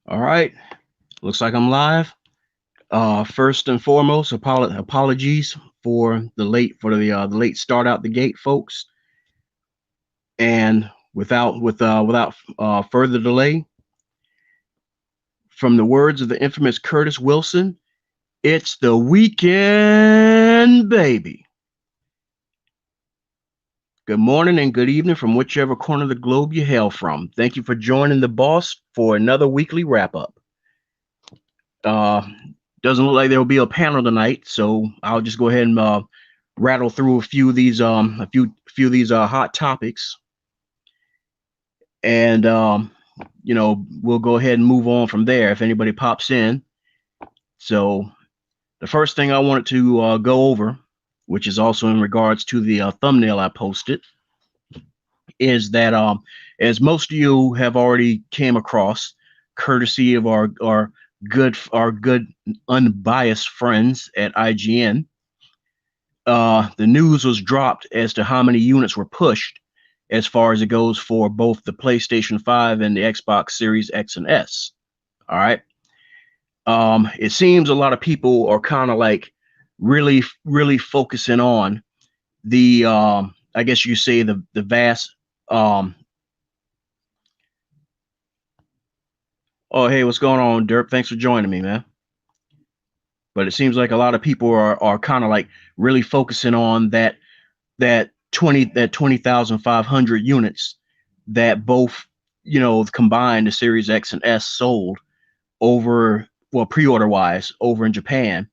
All right. Looks like I'm live. First and foremost, apologies for the late start out the gate, folks. And without further delay, from the words of the infamous Curtis Wilson, it's the weekend, baby. Good morning and good evening from whichever corner of the globe you hail from. Thank you for joining the boss for another weekly wrap up. Uh, doesn't look like there will be a panel tonight, so I'll just go ahead and rattle through a few of these hot topics, and we'll go ahead and move on from there if anybody pops in. So the first thing I wanted to go over, which is also in regards to the thumbnail I posted, is that as most of you have already came across, courtesy of our good unbiased friends at IGN, the news was dropped as to how many units were pushed as far as it goes for both the PlayStation 5 and the Xbox Series X and S. All right. It seems a lot of people are kind of like really focusing on the I guess you say the vast oh hey, what's going on, Derp? Thanks for joining me, man. But it seems like a lot of people are kind of like really focusing on that 20,500 units that both combined the Series X and S sold over, well, pre-order wise, over in Japan,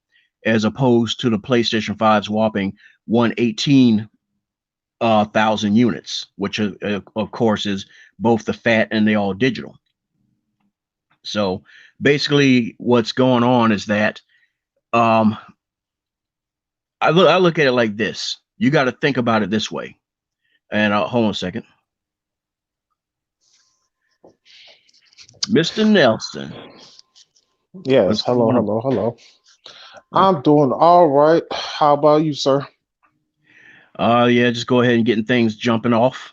as opposed to the PlayStation 5's whopping 118 thousand units, which of course is both the fat and the all digital. So basically, what's going on is that um, I look at it like this. You got to think about it this way. And hold on a second, Mr. Nelson. Yes, What's hello, going on? hello, hello. I'm doing all right. How about you, sir? Yeah, just go ahead and getting things jumping off.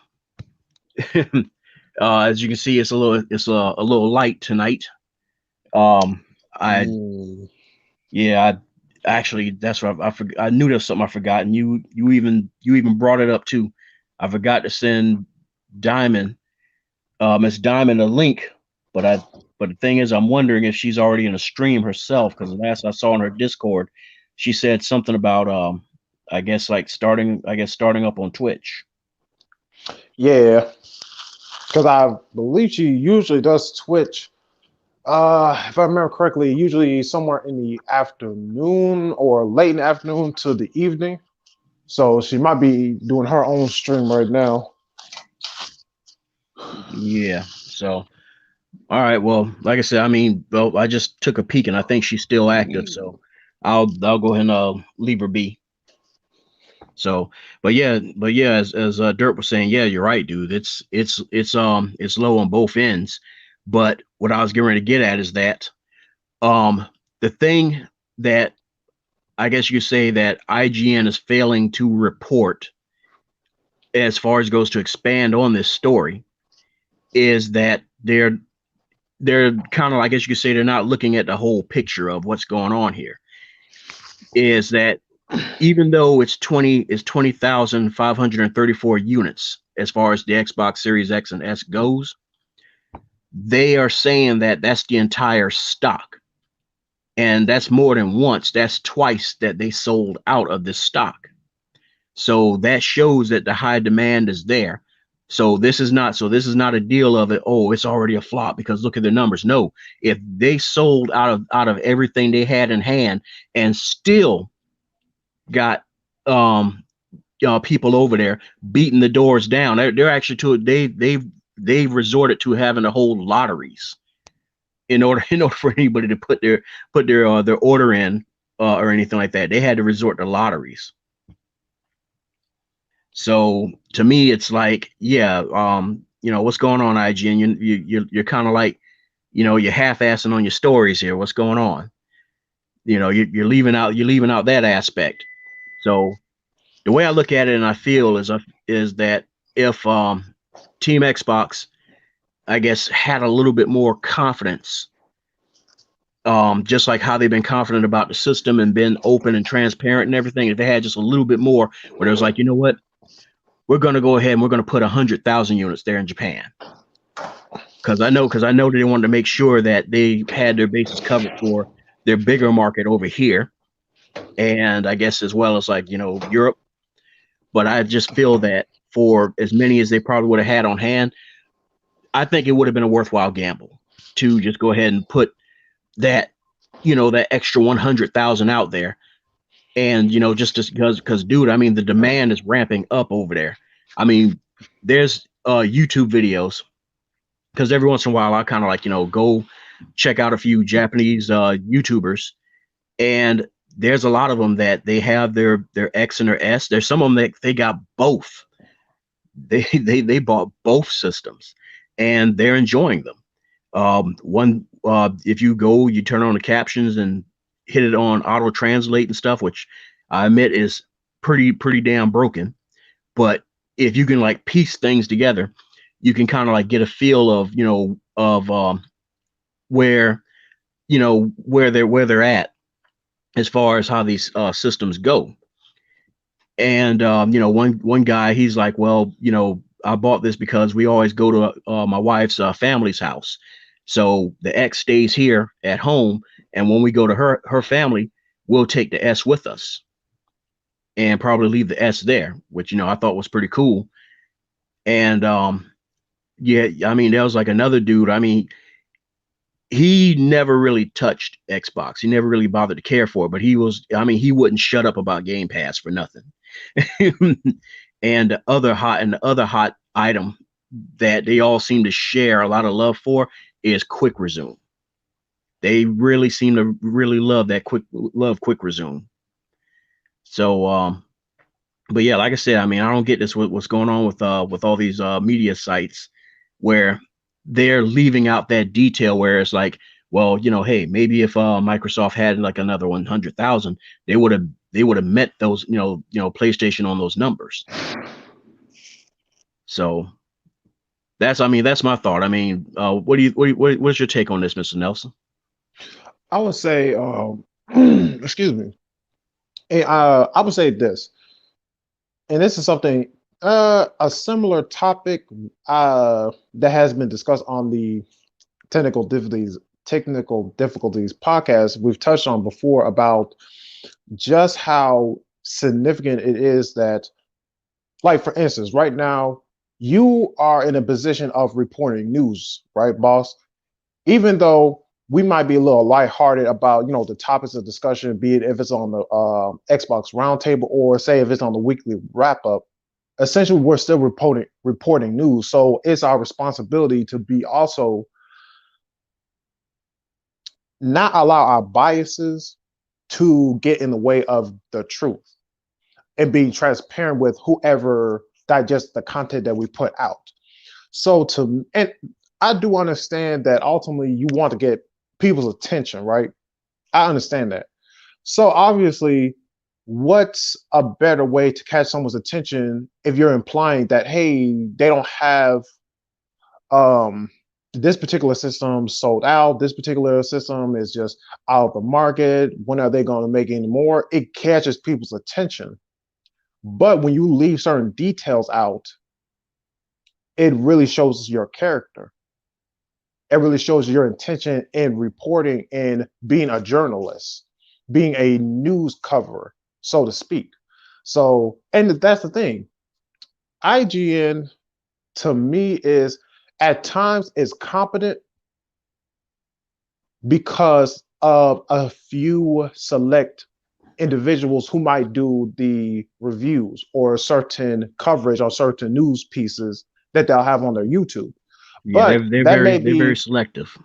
As you can see, it's a little light tonight. Um, I Mm, yeah, I actually that's what I knew there was something I forgot, and you even brought it up too. I forgot to send Diamond, Miss Diamond, a link, but I but the thing is, I'm wondering if she's already in a stream herself because last I saw on her Discord, she said something about I guess starting up on Twitch. yeah, because I believe she usually does Twitch. If I remember correctly, usually somewhere in the afternoon or late in the afternoon to the evening. So she might be doing her own stream right now. Yeah. So, all right. Well, like I said, I mean, well, I just took a peek and I think she's still active. So, I'll go ahead and leave her be. So, but yeah, as Dirt was saying, yeah, you're right, dude. It's low on both ends. But what I was getting ready to get at is that um the thing that I guess you say that IGN is failing to report as far as goes to expand on this story is that they're kind of, I guess you could say, they're not looking at the whole picture of what's going on here. Is that even though it's 20,534 units as far as the Xbox Series X and S goes, they are saying that that's the entire stock, and that's more than once. That's twice that they sold out of this stock. So that shows that the high demand is there. So this is not a deal of it. Oh, it's already a flop because look at the numbers. No, if they sold out of everything they had in hand and still got um people over there beating the doors down, they're actually to they've resorted to having to hold lotteries in order for anybody to put their order in or anything like that. They had to resort to lotteries. So to me, it's like, yeah, what's going on, IGN? You're kind of like, you're half-assing on your stories here. What's going on? You're leaving out that aspect. So the way I look at it and I feel is that if Team Xbox, I guess, had a little bit more confidence just like how they've been confident about the system and been open and transparent and everything. If they had just a little bit more, where it was like, you know what, we're going to go ahead and we're going to put 100,000 units there in Japan. Because I know they wanted to make sure that they had their bases covered for their bigger market over here, and I guess as well as like Europe. But I just feel that for as many as they probably would have had on hand, I think it would have been a worthwhile gamble to just go ahead and put that that extra 100,000 out there, and just because dude, I mean the demand is ramping up over there. I mean, there's YouTube videos, because every once in a while I kind of like go check out a few Japanese YouTubers, and there's a lot of them that they have their X and their S. There's some of them that they got both. They bought both systems, and they're enjoying them. One if you go, you turn on the captions and hit it on auto translate and stuff, which I admit is pretty damn broken. But if you can like piece things together, you can kind of like get a feel of where where they're at as far as how these systems go. And one guy, he's like, well, I bought this because we always go to my wife's family's house, so the X stays here at home, and when we go to her family, we'll take the S with us and probably leave the S there, which I thought was pretty cool. And yeah, I mean, there was like another dude. I mean, he never really touched Xbox. He never really bothered to care for it, but he wouldn't shut up about Game Pass for nothing. And the other hot item that they all seem to share a lot of love for is quick resume. They really seem to really love quick resume. So but yeah, like I said, I mean, I don't get this what's going on with all these media sites where they're leaving out that detail where it's like, well, hey, maybe if Microsoft had like another 100,000, they would have met those, PlayStation on those numbers. So that's my thought. I mean, what's your take on this, Mr. Nelson? I would say, excuse me. I would say this, and this is something, a similar topic that has been discussed on the technical difficulties podcast we've touched on before about just how significant it is that, like for instance, right now you are in a position of reporting news, right, boss? Even though we might be a little lighthearted about the topics of discussion, be it if it's on the Xbox Roundtable or say if it's on the weekly wrap up. Essentially, we're still reporting news, so it's our responsibility to be also not allow our biases to get in the way of the truth and being transparent with whoever digests the content that we put out. So and I do understand that ultimately you want to get people's attention, right? I understand that. So obviously, what's a better way to catch someone's attention if you're implying that, hey, they don't have this particular system sold out, this particular system is just out of the market, when are they going to make any more? It catches people's attention. But when you leave certain details out, it really shows your character. It really shows your intention in reporting and being a journalist, being a news coverer, so to speak. So, and that's the thing. IGN to me is at times is competent because of a few select individuals who might do the reviews or certain coverage on certain news pieces that they'll have on their YouTube. Yeah, But they're very selective.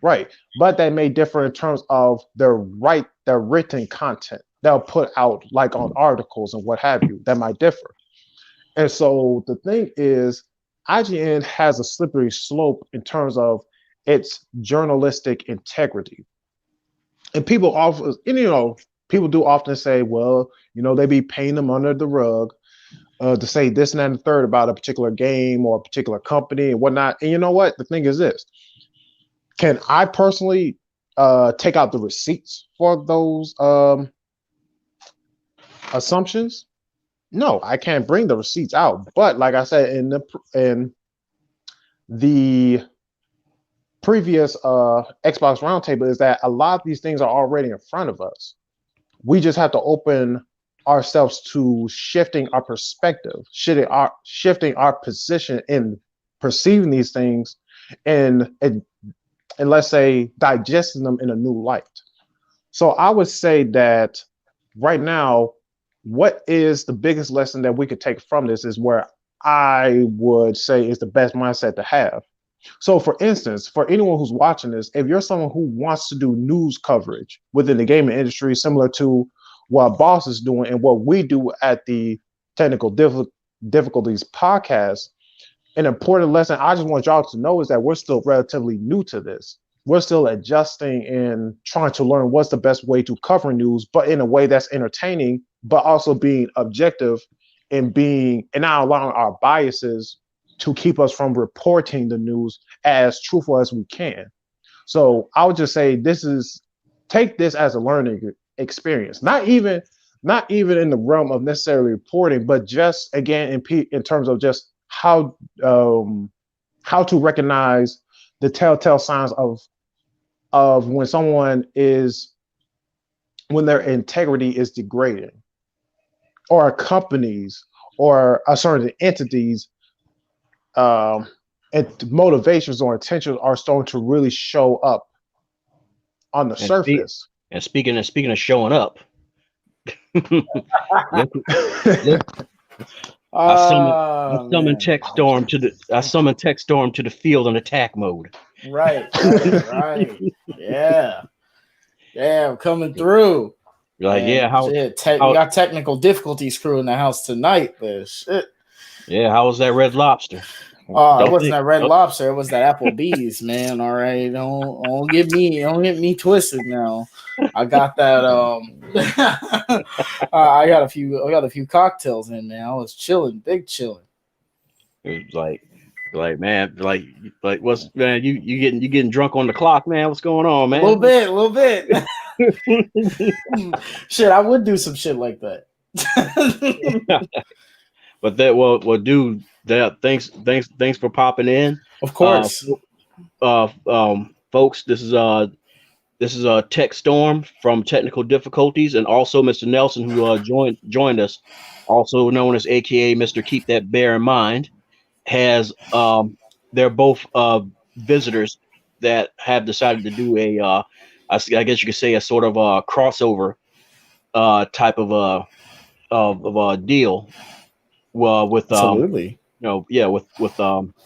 right. But they may differ in terms of their written content they'll put out, like on articles and what have you, that might differ. And so the thing is, IGN has a slippery slope in terms of its journalistic integrity. And people often, people do often say, well, they be paying them under the rug to say this and that and the third about a particular game or a particular company and whatnot. And you know what? The thing is this. Can I personally take out the receipts for those assumptions? No, I can't bring the receipts out. But like I said in the previous Xbox Roundtable, is that a lot of these things are already in front of us. We just have to open ourselves to shifting our perspective, shifting our position in perceiving these things, and let's say digesting them in a new light. So I would say that right now, what is the biggest lesson that we could take from this is where I would say is the best mindset to have. So, for instance, for anyone who's watching this, if you're someone who wants to do news coverage within the gaming industry, similar to what Boss is doing and what we do at the Technical Difficulties podcast, an important lesson I just want y'all to know is that we're still relatively new to this. We're still adjusting and trying to learn what's the best way to cover news, but in a way that's entertaining, but also being objective and not allowing our biases to keep us from reporting the news as truthful as we can. So I would just say take this as a learning experience, not even in the realm of necessarily reporting, but just again in terms of just how to recognize the telltale signs of when their integrity is degrading, or companies or certain entities and motivations or intentions are starting to really show up on the surface. Speaking of showing up, I summoned TechStorm to the field in attack mode. Right. Yeah, I'm coming through. You're like, we got technical difficulties crew in the house tonight, but shit. Yeah, how was that Red Lobster? Oh, it wasn't that Red Lobster. It was that Applebee's, man. All right, don't get me twisted now. I got that. I got a few cocktails in, man. I was chilling, big chilling. It was like man, like what's man? You getting drunk on the clock, man? What's going on, man? A little bit. Shit, I would do some shit like that. But dude, thanks for popping in. Of course. Folks, this is TechStorm from Technical Difficulties, and also Mr. Nelson, who joined us, also known as AKA Mr. Keep That Bear in Mind, has they're both visitors that have decided to do I guess you could say a sort of a crossover type of a deal. Well, with absolutely, with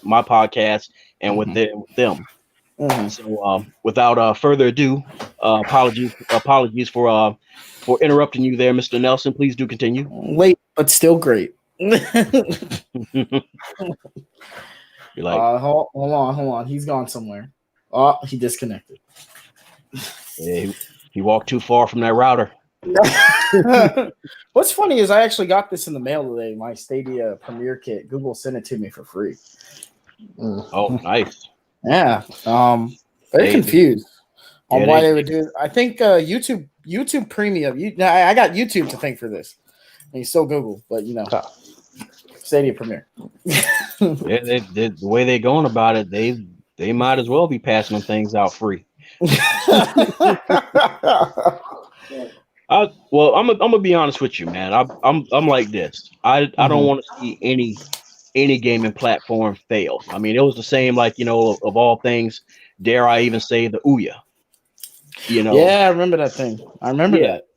my podcast and with them. Mm-hmm. So, without further ado, apologies for interrupting you there, Mr. Nelson. Please do continue. Late, but still great. You're like, hold on. He's gone somewhere. Oh, he disconnected. Yeah, he walked too far from that router. What's funny is I actually got this in the mail today, my Stadia Premiere Kit. Google sent it to me for free. Oh, nice. Yeah. Very confused on why they would do it. I think YouTube Premium. I got YouTube to thank for this. And you still Google, but Stadia Premiere. Yeah, the way they're going about it, they might as well be passing them things out free. Well, I'm gonna be honest with you, man. I'm like this. I don't want to see any gaming platform fail. I mean, it was the same, like, of all things, dare I even say, the Ouya. Yeah, I remember that thing. I remember that.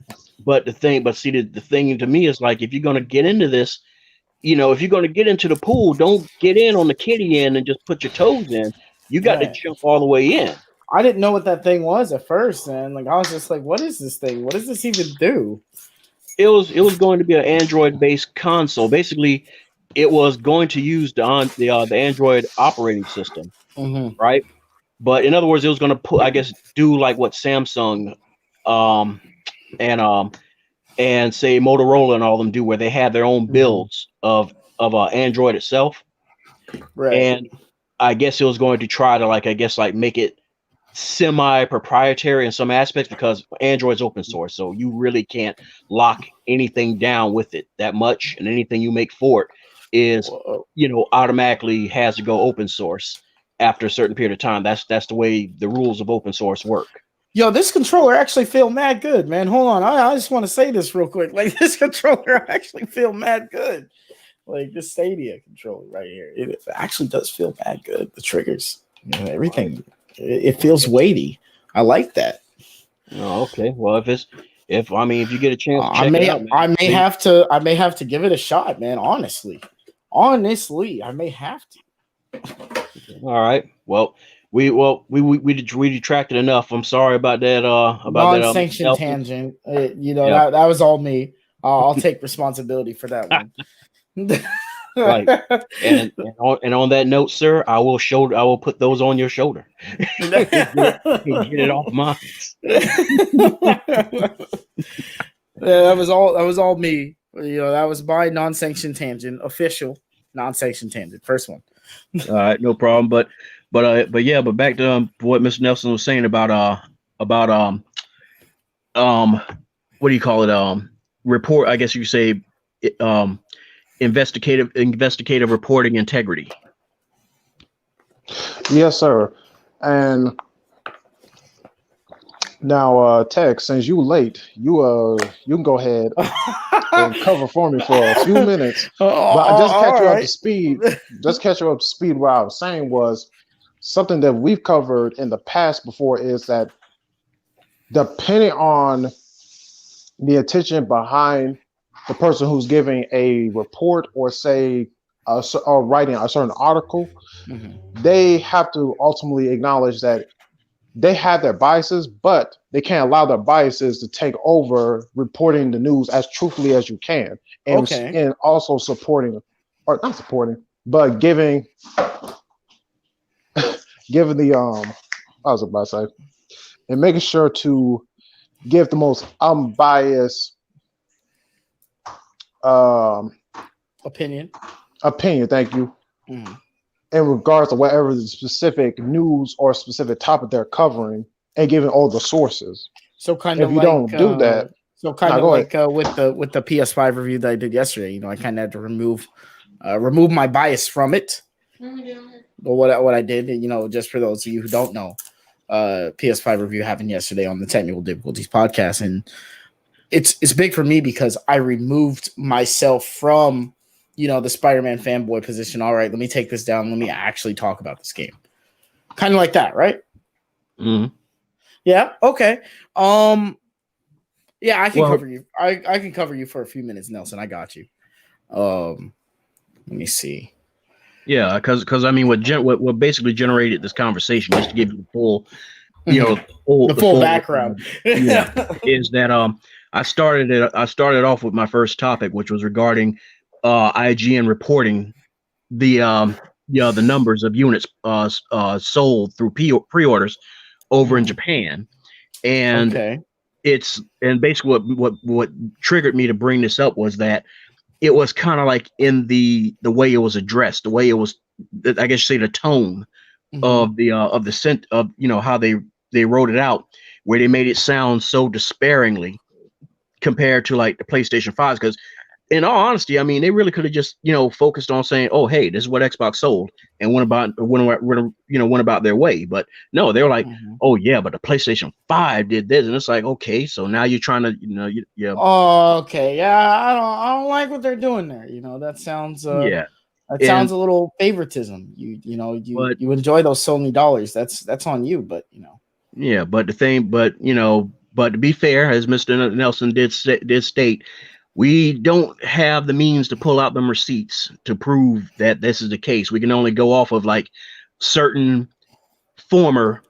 But the thing to me is, like, if you're gonna get into this, if you're gonna get into the pool, don't get in on the kiddie end and just put your toes in. You got to jump all the way in. I didn't know what that thing was at first, and I was just like, "What is this thing? What does this even do?" It was going to be an Android-based console. Basically, it was going to use the Android operating system, right? But in other words, it was going to do like what Samsung, and say Motorola and all of them do, where they have their own builds of Android itself, right? And I guess it was going to try to make it semi-proprietary in some aspects because Android's open source, so you really can't lock anything down with it that much, and anything you make for it is, automatically has to go open source after a certain period of time. That's the way the rules of open source work. Yo, this controller actually feel mad good, man. Hold on, I just want to say this real quick. Like, this controller actually feel mad good. Like, this Stadia controller right here, it actually does feel mad good. The triggers, everything, it feels weighty. I like that. Oh, okay. Well, if you get a chance, to check I it out, I may have to give it a shot, man. Honestly, I may have to. All right. Well, we detracted enough. I'm sorry about that. Non-sanctioned tangent. That was all me. I'll take responsibility for that one. Right. And on that note, sir, I will put those on your shoulder. Get it off mine. That was all me. That was my non-sanctioned tangent, official non-sanctioned tangent, first one. All right, no problem. But back to what Mr. Nelson was saying about what do you call it? Report, I guess you say, investigative reporting integrity. Yes, sir. And now, Tex, since you late, you can go ahead and cover for me for a few minutes. But just catch you up to speed. Just catch you up to speed. What I was saying was something that we've covered in the past before is that depending on the intention behind the person who's giving a report or say or writing a certain article, they have to ultimately acknowledge that they have their biases, but they can't allow their biases to take over reporting the news as truthfully as you can. And also supporting, or not supporting, but giving the I was about to say, and making sure to give the most unbiased opinion. Thank you. In regards to whatever the specific news or specific topic they're covering, and giving all the sources. So kind if of you don't do that, so kind of like with the PS5 review that I did yesterday, I kind of had to remove my bias from it. But what I did, just for those of you who don't know, PS5 review happened yesterday on the Technical Difficulties podcast, and it's big for me because I removed myself from the Spider-Man fanboy position. All right, let me take this down. Let me actually talk about this game. Kind of like that, right? Mm-hmm. Yeah. Okay. Yeah, I can cover you. I can cover you for a few minutes, Nelson. I got you. Let me see. Yeah, because I mean, what basically generated this conversation, just to give you the full, the full background, is that I started off with my first topic, which was regarding IGN reporting the numbers of units sold through pre-orders over in Japan, and basically what triggered me to bring this up was that it was kind of like in the way it was addressed, the way it was, I guess you say, the tone of the scent of how they wrote it out, where they made it sound so despairingly compared to like the PlayStation 5s. Because in all honesty, I mean, they really could have just focused on saying, "Oh, hey, this is what Xbox sold," and went about their way. But no, they were like, "Oh yeah, but the PlayStation 5 did this," and it's like, okay, so now you're trying to, Oh, okay, yeah, I don't like what they're doing there. That sounds sounds a little favoritism. You enjoy those Sony dollars. That's on you, but Yeah, but but to be fair, as Mr. Nelson did state, we don't have the means to pull out them receipts to prove that this is the case. We can only go off of like certain former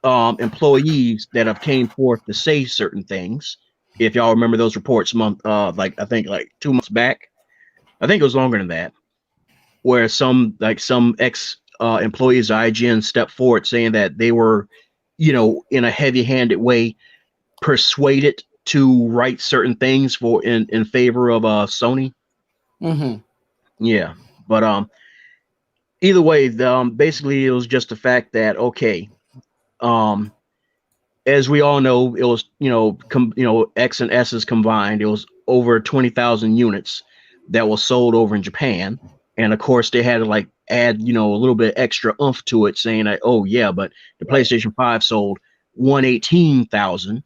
employees that have came forth to say certain things. If y'all remember those reports, I think 2 months back, I think it was longer than that, where some ex employees of IGN stepped forward saying that they were, in a heavy-handed way, persuaded to write certain things in favor of Sony. Yeah, but either way, basically it was just the fact that, okay, as we all know, it was, X and S's combined, it was over 20,000 units that was sold over in Japan. And of course, they had to like add, a little bit extra oomph to it, saying that, oh yeah, but the PlayStation 5 sold 118,000,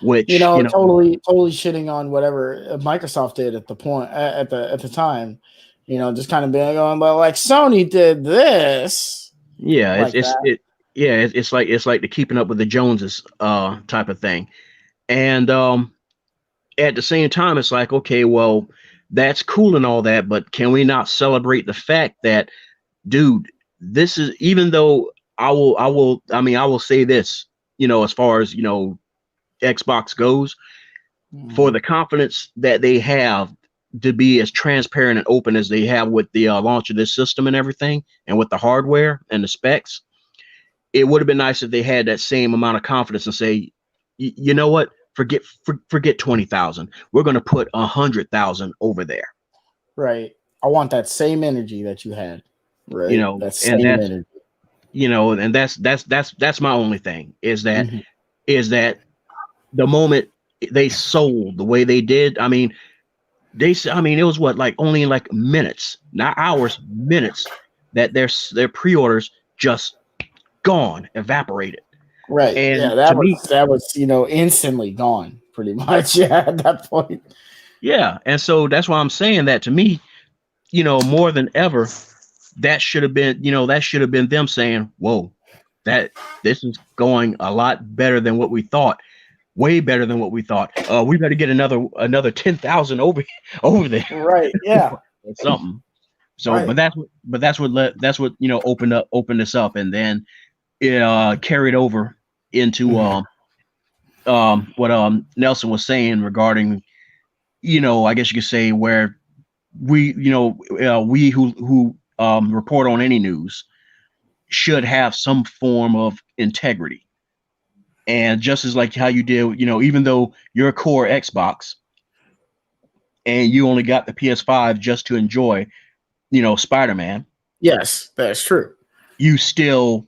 which totally shitting on whatever Microsoft did at the point at the time, just kind of being going, but like Sony did this. Yeah, like it's like the keeping up with the Joneses type of thing. And at the same time, it's like, okay, well, that's cool and all that, but can we not celebrate the fact that, dude, this is, even though I will say this, as far as, Xbox goes, for the confidence that they have to be as transparent and open as they have with the launch of this system and everything, and with the hardware and the specs, it would have been nice if they had that same amount of confidence and say, you know what, forget 20,000. We're going to put 100,000 over there. Right. I want that same energy that you had. Right. That same energy. And that's my only thing is that is that the moment they sold the way they did, it was what, like only in like minutes, not hours, minutes, that their pre-orders just gone, evaporated. Right. And yeah, that was instantly gone pretty much. Yeah, at that point. Yeah. And so that's why I'm saying that, to me, more than ever, that should have been them saying, whoa, that this is going a lot better than what we thought. Way better than what we thought. We better get another 10,000 over there. Right. Yeah. Or something. So, right. but that's what opened this up, and then it carried over into what Nelson was saying regarding, I guess you could say, where we who report on any news should have some form of integrity. And just as like how you did, even though you're a core Xbox and you only got the PS5 just to enjoy, Spider-Man. Yes, that's true. You still,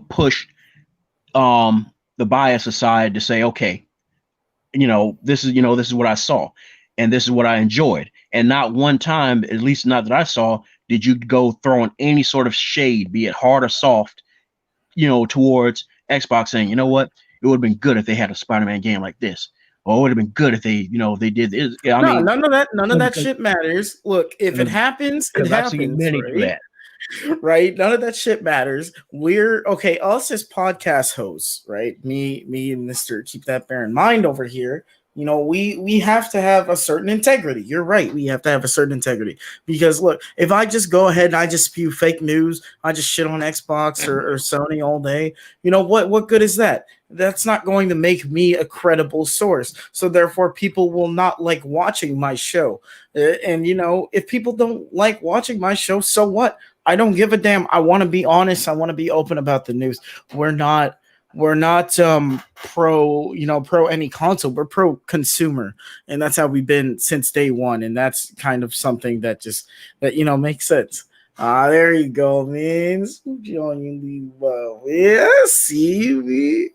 push the bias aside to say, okay, this is what I saw and this is what I enjoyed. And not one time, at least not that I saw, did you go throwing any sort of shade, be it hard or soft, towards Xbox, saying, you know what, it would have been good if they had a Spider-Man game like this, or it would have been good if they, they did this. None of that shit matters. Look, if it happens, it happens. Right? Right? None of that shit matters. We're okay. Us as podcast hosts, right? Me and Mr. Keep That Bear in Mind over here. We have to have a certain integrity. You're right. We have to have a certain integrity, because look, if I just go ahead and I just spew fake news, I just shit on Xbox or Sony all day, what good is that? That's not going to make me a credible source. So therefore, people will not like watching my show. And if people don't like watching my show, so what? I don't give a damn. I want to be honest. I want to be open about the news. We're not pro any console. We're pro consumer, and that's how we've been since day one. And that's kind of something that makes sense. There you go, man. Yeah, see me.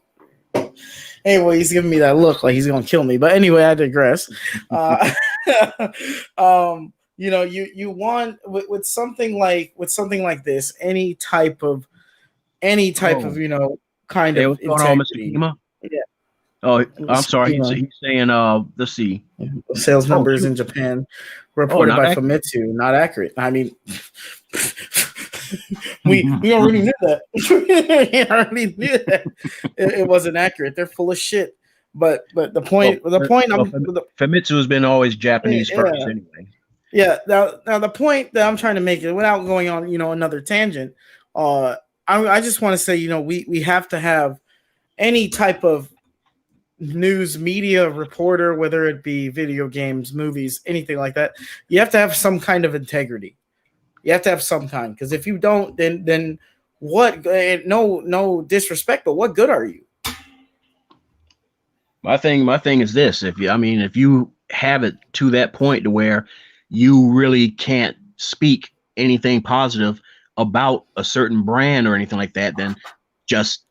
Anyway, he's giving me that look like he's gonna kill me. But anyway, I digress. You want with something like this, any type of kind of integrity. Yeah. Oh, I'm sorry. He's saying, let's see. Sales numbers in Japan reported by Famitsu, not accurate. I mean, we already knew that. We already knew that it wasn't accurate. They're full of shit. But the point, Famitsu has been always Japanese first anyway. Yeah. Now the point that I'm trying to make, without going on, another tangent, I just want to say, we have to have any type of news media reporter, whether it be video games, movies, anything like that. You have to have some kind of integrity. You have to have some kind, because if you don't, then what? No disrespect, but what good are you? My thing is this: if you have it to that point to where you really can't speak anything positive about a certain brand or anything like that, then just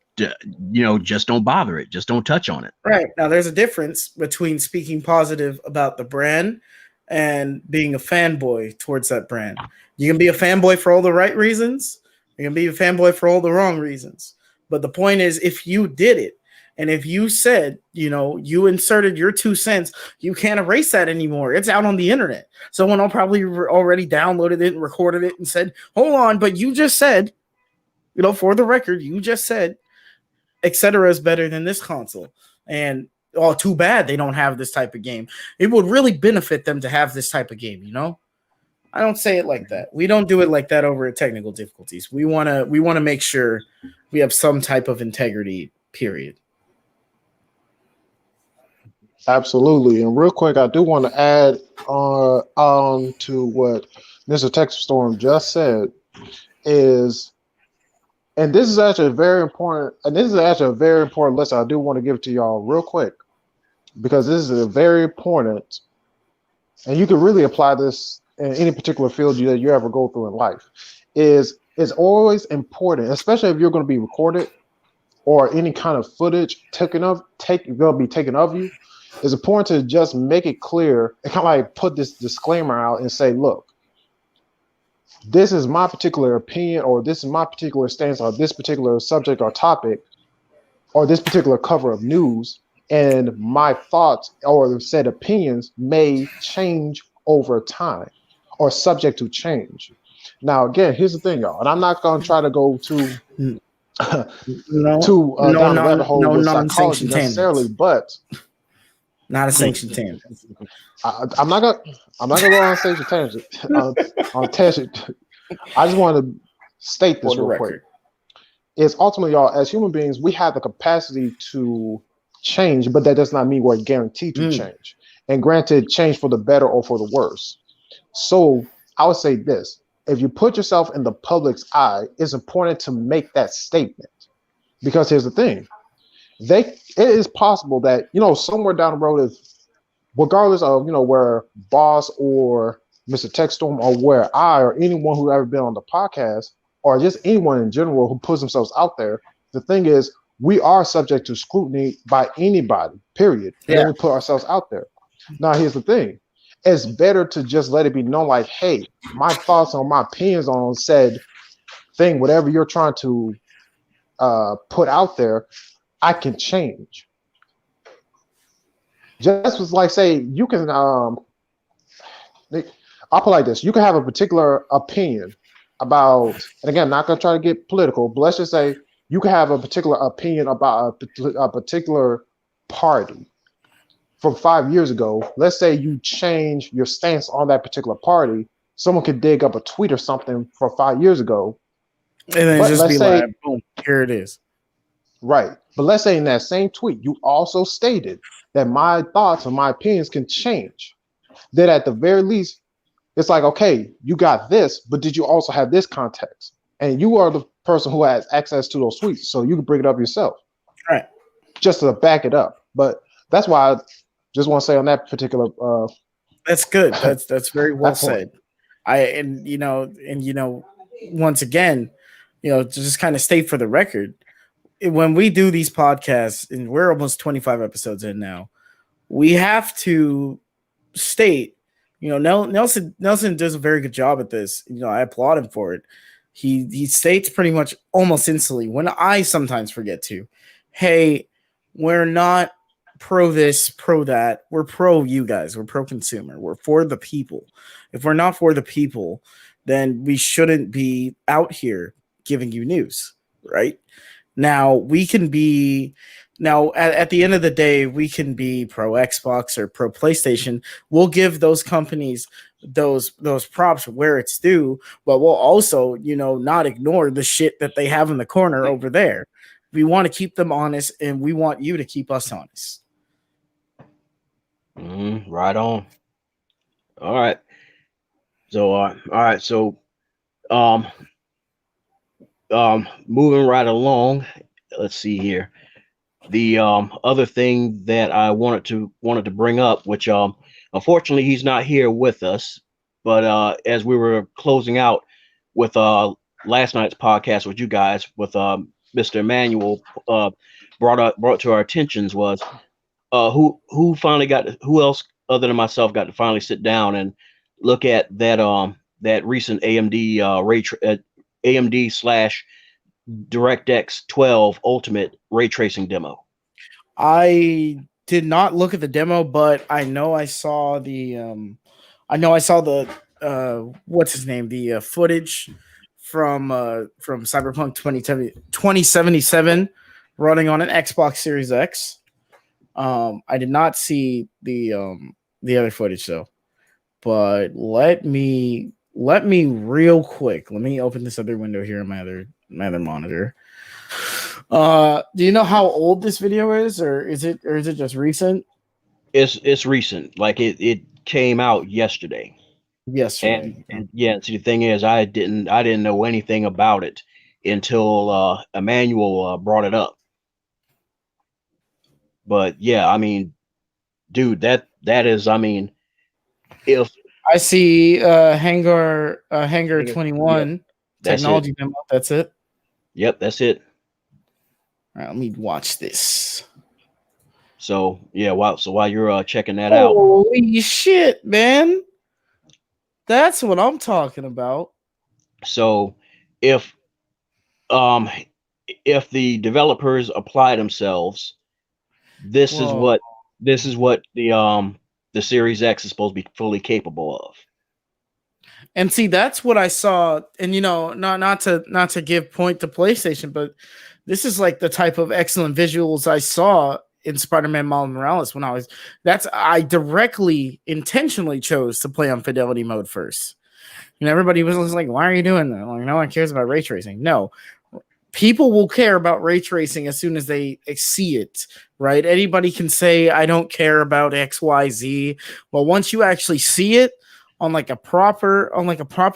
just don't bother it. Just don't touch on it. Right. Now, there's a difference between speaking positive about the brand and being a fanboy towards that brand. You can be a fanboy for all the right reasons. You can be a fanboy for all the wrong reasons. But the point is, if you did it, and if you said, you inserted your 2 cents, you can't erase that anymore. It's out on the internet. Someone will probably already downloaded it and recorded it and said, hold on, but you just said, for the record, you just said, etc. is better than this console. And too bad they don't have this type of game. It would really benefit them to have this type of game, I don't say it like that. We don't do it like that over technical difficulties. We want to make sure we have some type of integrity, period. Absolutely. And real quick, I do want to add on to what Mr. Texas Storm just said and this is actually a very important list I do want to give to y'all real quick, because this is a very important, and you can really apply this in any particular field that you ever go through in life. It's always important, especially if you're going to be recorded or any kind of footage going to be taken of you. It's important to just make it clear and kind of like put this disclaimer out and say, look, this is my particular opinion, or this is my particular stance on this particular subject or topic, or this particular cover of news, and my thoughts or said opinions may change over time or subject to change. Now, again, here's the thing, y'all, and I'm not going to try to go too down the rabbit hole with psychology necessarily, but not a sanctioned tangent. I'm not gonna go on a sanctioned tangent. On tangent. I just want to state this real quick. Is ultimately, y'all, as human beings, we have the capacity to change, but that does not mean we're guaranteed to change. And granted, change for the better or for the worse. So I would say this: if you put yourself in the public's eye, it's important to make that statement, because here's the thing. It is possible that, somewhere down the road, regardless of, where Boss or Mr. Techstorm or where I or anyone who's ever been on the podcast, or just anyone in general who puts themselves out there, the thing is, we are subject to scrutiny by anybody, period. Yeah. When we put ourselves out there. Now, here's the thing. It's better to just let it be known, like, hey, my thoughts on my opinions on said thing, whatever you're trying to put out there, I can change. Just was like, say, you can, I'll put it like this. You can have a particular opinion about, and again, I'm not going to try to get political, but let's just say you can have a particular opinion about a particular party from 5 years ago. Let's say you change your stance on that particular party. Someone could dig up a tweet or something from 5 years ago. And then just be like, boom, here it is. Right. But let's say in that same tweet, you also stated that my thoughts and my opinions can change. Then at the very least, it's like, okay, you got this, but did you also have this context? And you are the person who has access to those tweets, so you can bring it up yourself. Right. Just to back it up. But that's why I just want to say on that particular that's good. That's very well said. Once again, to just kind of state for the record, when we do these podcasts, and we're almost 25 episodes in now, we have to state, Nelson does a very good job at this. I applaud him for it. He states pretty much almost instantly, when I sometimes forget to, hey, we're not pro this, pro that. We're pro you guys. We're pro consumer. We're for the people. If we're not for the people, then we shouldn't be out here giving you news, right? Now, we can be at the end of the day, we can be pro Xbox or pro PlayStation. We'll give those companies those props where it's due, but we'll also, not ignore the shit that they have in the corner over there. We want to keep them honest, and we want you to keep us honest. Right on. All right. So, moving right along, let's see here. The other thing that I wanted to bring up, which unfortunately he's not here with us, but as we were closing out with last night's podcast with you guys with Mr. Emmanuel brought to our attentions was who else other than myself got to finally sit down and look at that recent AMD AMD / DirectX 12 Ultimate ray tracing demo. I did not look at the demo, but I know I saw the what's his name, the footage from Cyberpunk 2077 running on an Xbox Series X. I did not see the other footage though. But let me real quick. Let me open this other window here on my other monitor. Do you know how old this video is, or is it just recent? It's recent. Like it came out yesterday. Yesterday. And yeah, see, the thing is, I didn't know anything about it until Emmanuel brought it up. But yeah, I mean, dude, that is, I mean, if I see Hangar 21 yep, technology demo, that's it. Yep, that's it. All right, let me watch this. So yeah, while you're checking that out, holy shit, man, that's what I'm talking about. So if the developers apply themselves, this is what the Series X is supposed to be fully capable of. And see, that's what I saw. And you know, not to give point to PlayStation, but this is like the type of excellent visuals I saw in Spider-Man Miles Morales when I directly intentionally chose to play on fidelity mode first. You know, everybody was like, why are you doing that? Like, no one cares about ray tracing. No, people will care about ray tracing as soon as they see it, right? Anybody can say, I don't care about X, Y, Z. Well, once you actually see it on like a proper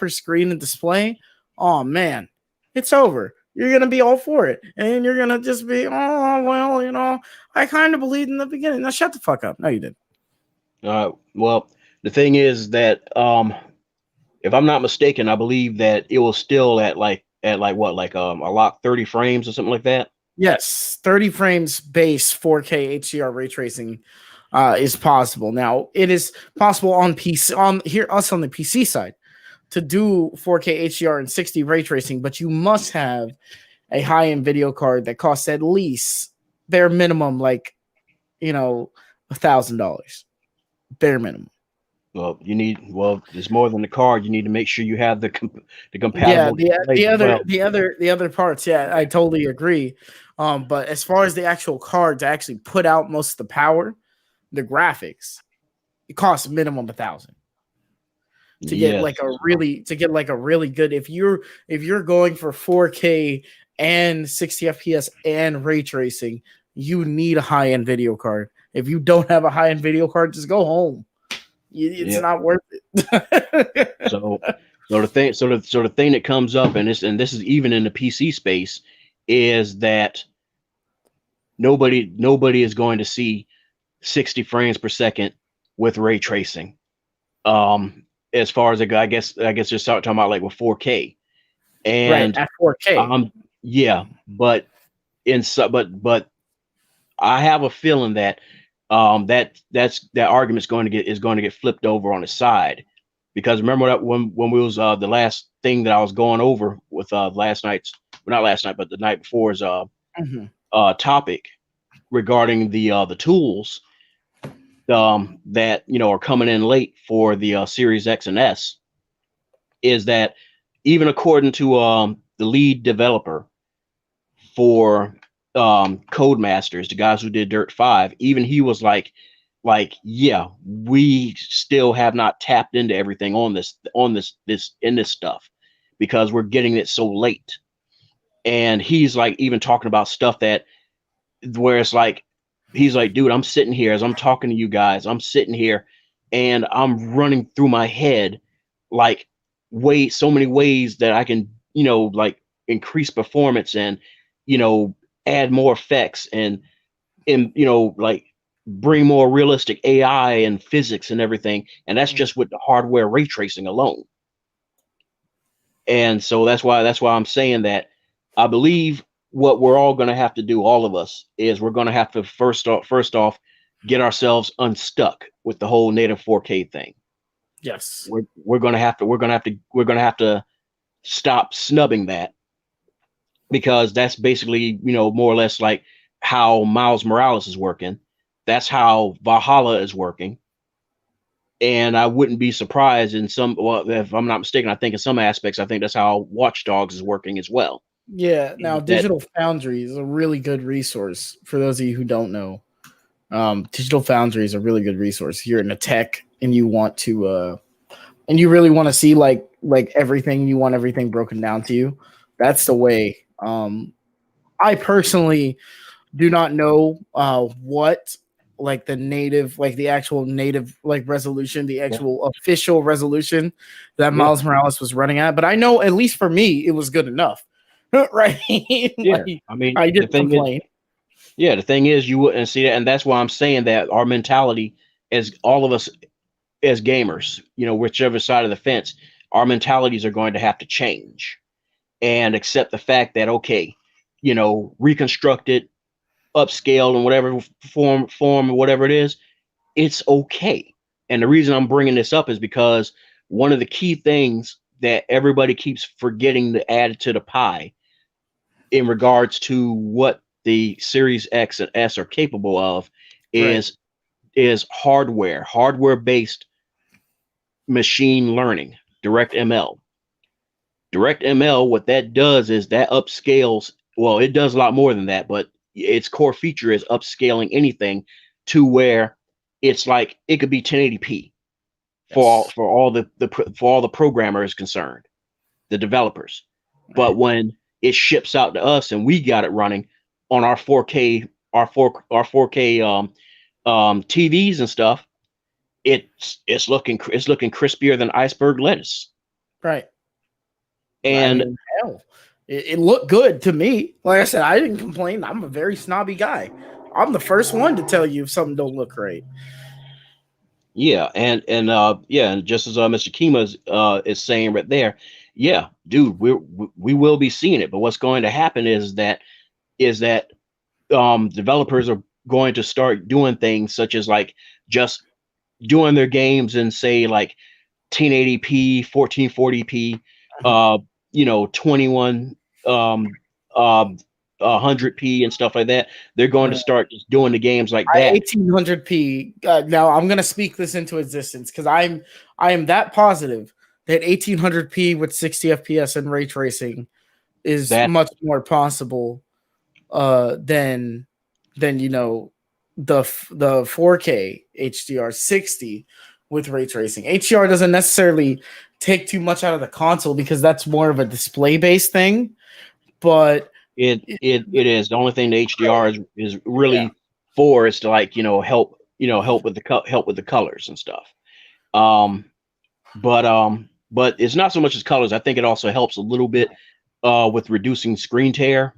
screen and display, oh man, it's over. You're going to be all for it. And you're going to just be, oh, well, you know, I kind of believed in the beginning. Now shut the fuck up. No, you didn't. Well, the thing is that, if I'm not mistaken, I believe that it was still at a lock 30 frames or something like that. Yes, 30 frames base 4K HDR ray tracing is possible. Now, it is possible on PC on the PC side to do 4K HDR and 60 ray tracing, but you must have a high-end video card that costs at least bare minimum, like, you know, $1,000. Bare minimum. Well, there's more than the card. You need to make sure you have the compatible. Yeah, the other parts. Yeah, I totally agree. But as far as the actual card to actually put out most of the power, the graphics, it costs minimum $1,000 to get like a really good. If you're going for 4K and 60 FPS and ray tracing, you need a high-end video card. If you don't have a high-end video card, just go home. It's not worth it. so the thing that comes up, and this is even in the PC space, is that nobody is going to see 60 frames per second with ray tracing. As far as I guess just talking about like with 4K, and right, at 4K. Yeah, but I have a feeling that that argument is going to get flipped over on the side, because remember that when we was the last thing that I was going over with not last night, but the night before's topic regarding the tools that are coming in late for the Series X and S, is that even according to the lead developer for Codemasters, the guys who did Dirt 5, even he was like, yeah, we still have not tapped into everything in this stuff because we're getting it so late. And he's like even talking about stuff that where it's like, he's like, dude, I'm sitting here as I'm talking to you guys, I'm sitting here and I'm running through my head like so many ways that I can, like increase performance and, add more effects and like bring more realistic AI and physics and everything. And that's just with the hardware ray tracing alone. And so that's why I'm saying that I believe what we're all going to have to do, all of us, is we're going to have to first off get ourselves unstuck with the whole native 4K thing. Yes, we're going to have to stop snubbing that, because that's basically, more or less like how Miles Morales is working. That's how Valhalla is working. And I wouldn't be surprised if I'm not mistaken, I think in some aspects, I think that's how Watch Dogs is working as well. Yeah. Now, Digital Foundry is a really good resource for those of you who don't know. Digital Foundry is a really good resource. If you're in a tech and you want to, and you really want to see like everything, you want everything broken down to you. That's the way. I personally do not know what like the native, like the actual native like resolution, the actual official resolution that Miles Morales was running at, but I know at least for me it was good enough, right? Yeah, I mean, I didn't complain. The thing is, you wouldn't see that, and that's why I'm saying that our mentality, as all of us as gamers, whichever side of the fence, our mentalities are going to have to change and accept the fact that, okay, reconstruct it, upscale in whatever form or whatever it is, it's okay. And the reason I'm bringing this up is because one of the key things that everybody keeps forgetting to add to the pie in regards to what the Series X and S are capable of is hardware-based machine learning, DirectML. DirectML, what that does is that upscales, well, it does a lot more than that, but its core feature is upscaling anything to where it's like it could be 1080p for all the programmers concerned, the developers. Right. But when it ships out to us and we got it running on our 4K TVs and stuff, it's looking crispier than iceberg lettuce. Right. And I mean, hell, it looked good to me. Like I said, I didn't complain. I'm a very snobby guy. I'm the first one to tell you if something don't look right. Yeah, and just as Mr. Kima is saying right there, yeah, dude, we will be seeing it. But what's going to happen is that developers are going to start doing things such as like just doing their games in, say, like 1080p, 1440p, 21 100p and stuff like that. They're going to start just doing the games like that. 1800p. Now I'm going to speak this into existence because I am that positive that 1800p with 60 fps and ray tracing is much more possible than the 4K HDR 60 with ray tracing. HDR doesn't necessarily take too much out of the console because that's more of a display based thing, but it is. The only thing the HDR is really for is to like help with the colors and stuff. But it's not so much as colors. I think it also helps a little bit with reducing screen tear.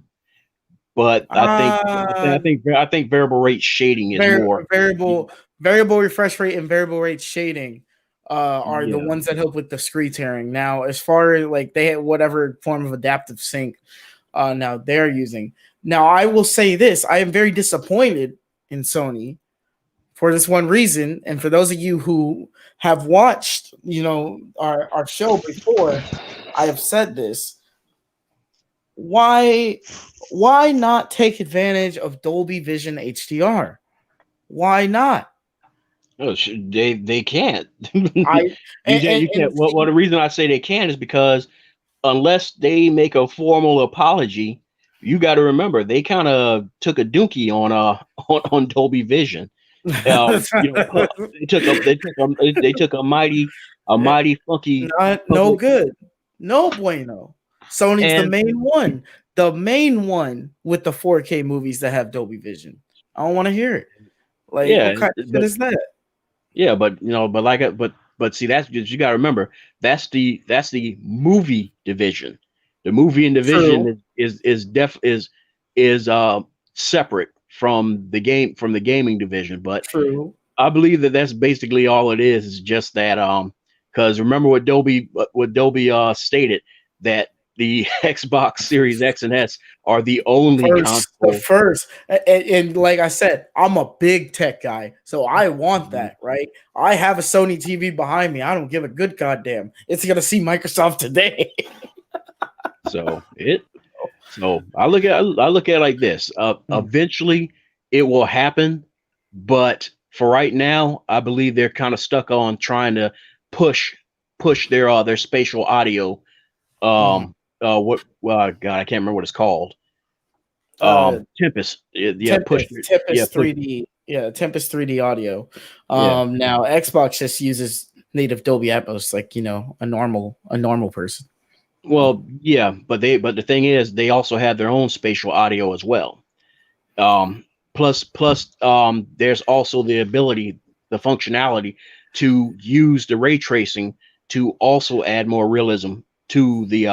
But I think variable rate shading is more variable refresh rate and variable rate shading are the ones that help with the screen tearing. Now, as far as like they have whatever form of adaptive sync now they're using. Now, I will say this: I am very disappointed in Sony for this one reason, and for those of you who have watched, our show before, I have said this. Why not take advantage of Dolby Vision HDR? Why not? Oh, they can't. You can't. Well, the reason I say they can is because unless they make a formal apology, you got to remember they kind of took a dookie on Dolby Vision. They took a mighty funky. No good. No bueno. Sony's the main one with the 4K movies that have Dolby Vision. I don't want to hear it. Like, what kind of shit is that? Yeah, but see, that's you got to remember that's the movie division. The movie and division is separate from the gaming division. But true. I believe that's basically all it is just that because remember what Dolby stated, that the Xbox Series X and S are the only console. The first, and like I said, I'm a big tech guy, so I want that, right? I have a Sony TV behind me. I don't give a good goddamn. It's gonna see Microsoft today. So I look at it like this. Eventually, it will happen, but for right now, I believe they're kind of stuck on trying to push their spatial audio. God, I can't remember what it's called. Tempest. Tempest 3D. Yeah, Tempest 3D audio. Now Xbox just uses native Dolby Atmos, like a normal person. Well, yeah, but the thing is, they also have their own spatial audio as well. Plus, there's also the ability, the functionality to use the ray tracing to also add more realism to the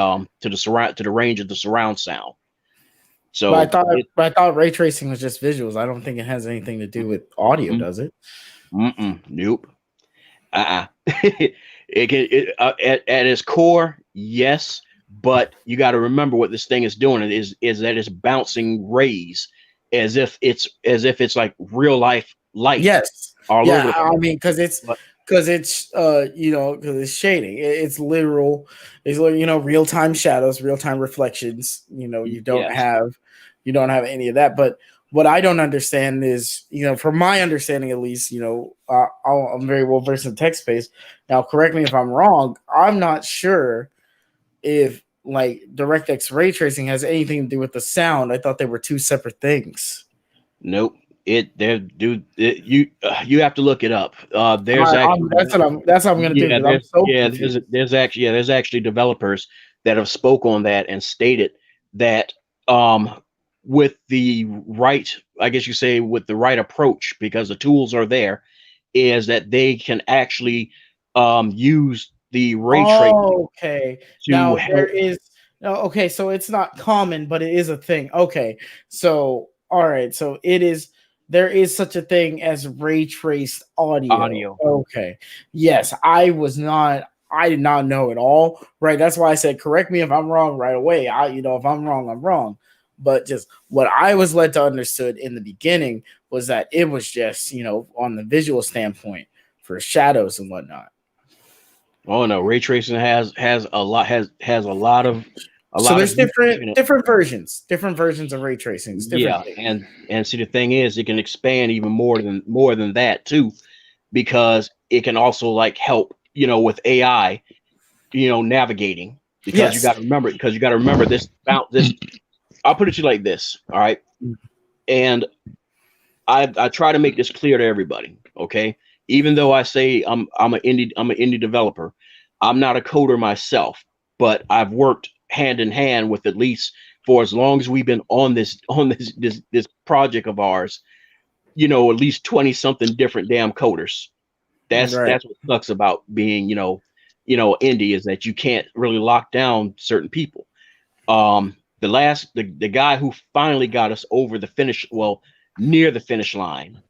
range of the surround sound. So, but I thought ray tracing was just visuals. I don't think it has anything to do with audio, does it? Nope. At its core, yes, but you got to remember what this thing is doing is that it's bouncing rays as if it's like real life light. Yes. All over. I mean, because it's shading. It's literal. It's real time shadows, real time reflections. You don't have any of that. But what I don't understand is, from my understanding at least, I'm very well versed in tech space. Now, correct me if I'm wrong. I'm not sure if like DirectX ray tracing has anything to do with the sound. I thought they were two separate things. Nope. You have to look it up. That's what I'm gonna do. There's actually developers that have spoke on that and stated that with the right, I guess you say with the right approach, because the tools are there, is that they can actually use the ray tracing. Okay. Now there is. Okay, so it's not common, but it is a thing. Okay, so all right, so it is. There is such a thing as ray traced audio. Okay. Yes, I did not know at all. Right. That's why I said, correct me if I'm wrong right away. If I'm wrong, I'm wrong. But just what I was led to understood in the beginning was that it was just, on the visual standpoint for shadows and whatnot. Oh no, ray tracing has a lot of. So there's different versions of ray tracing. Yeah, and see, the thing is, it can expand even more than that too, because it can also like help with AI, navigating, because you got to remember this about this. I'll put it to you like this, all right, and I try to make this clear to everybody, okay. Even though I say I'm an indie developer, I'm not a coder myself, but I've worked hand in hand with, at least for as long as we've been on this project of ours, at least 20 something different damn coders. That's what sucks about being indie, is that you can't really lock down certain people. The guy who finally got us over the finish, near the finish line,